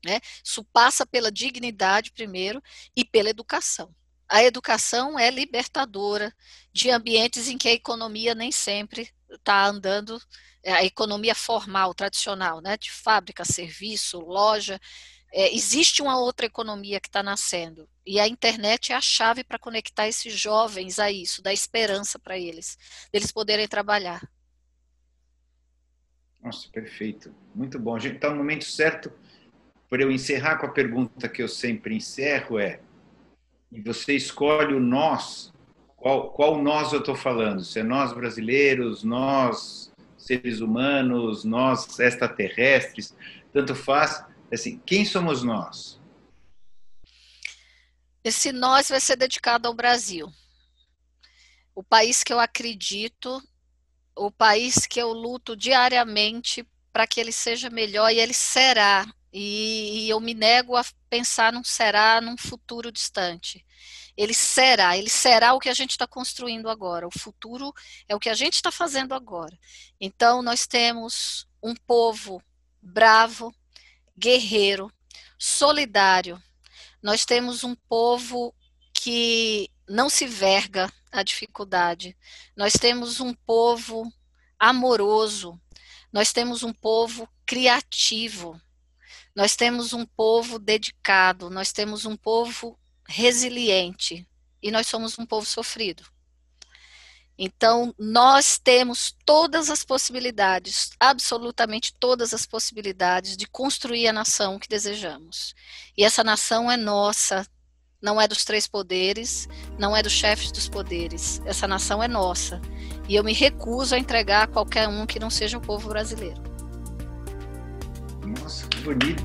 né, isso passa pela dignidade primeiro e pela educação. A educação é libertadora de ambientes em que a economia nem sempre está andando, a economia formal, tradicional, né, de fábrica, serviço, loja. Existe uma outra economia que está nascendo, e a internet é a chave para conectar esses jovens a isso, dar esperança para eles, deles poderem trabalhar. Nossa, perfeito. Muito bom. A gente está no momento certo para eu encerrar com a pergunta que eu sempre encerro, e você escolhe o nós, qual nós eu estou falando? Se é nós brasileiros, nós seres humanos, nós extraterrestres, tanto faz. Assim, quem somos nós? Esse nós vai ser dedicado ao Brasil, o país que eu acredito, o país que eu luto diariamente para que ele seja melhor, e ele será. E eu me nego a pensar num será num futuro distante. Ele será o que a gente está construindo agora. O futuro é o que a gente está fazendo agora. Então, nós temos um povo bravo, guerreiro, solidário. Nós temos um povo que não se verga à dificuldade. Nós temos um povo amoroso. Nós temos um povo criativo. Nós temos um povo dedicado. Nós temos um povo resiliente. E nós somos um povo sofrido. Então, nós temos todas as possibilidades, absolutamente todas as possibilidades de construir a nação que desejamos. E essa nação é nossa, não é dos três poderes, não é dos chefes dos poderes. Essa nação é nossa. E eu me recuso a entregar a qualquer um que não seja o povo brasileiro. Nossa, que bonito.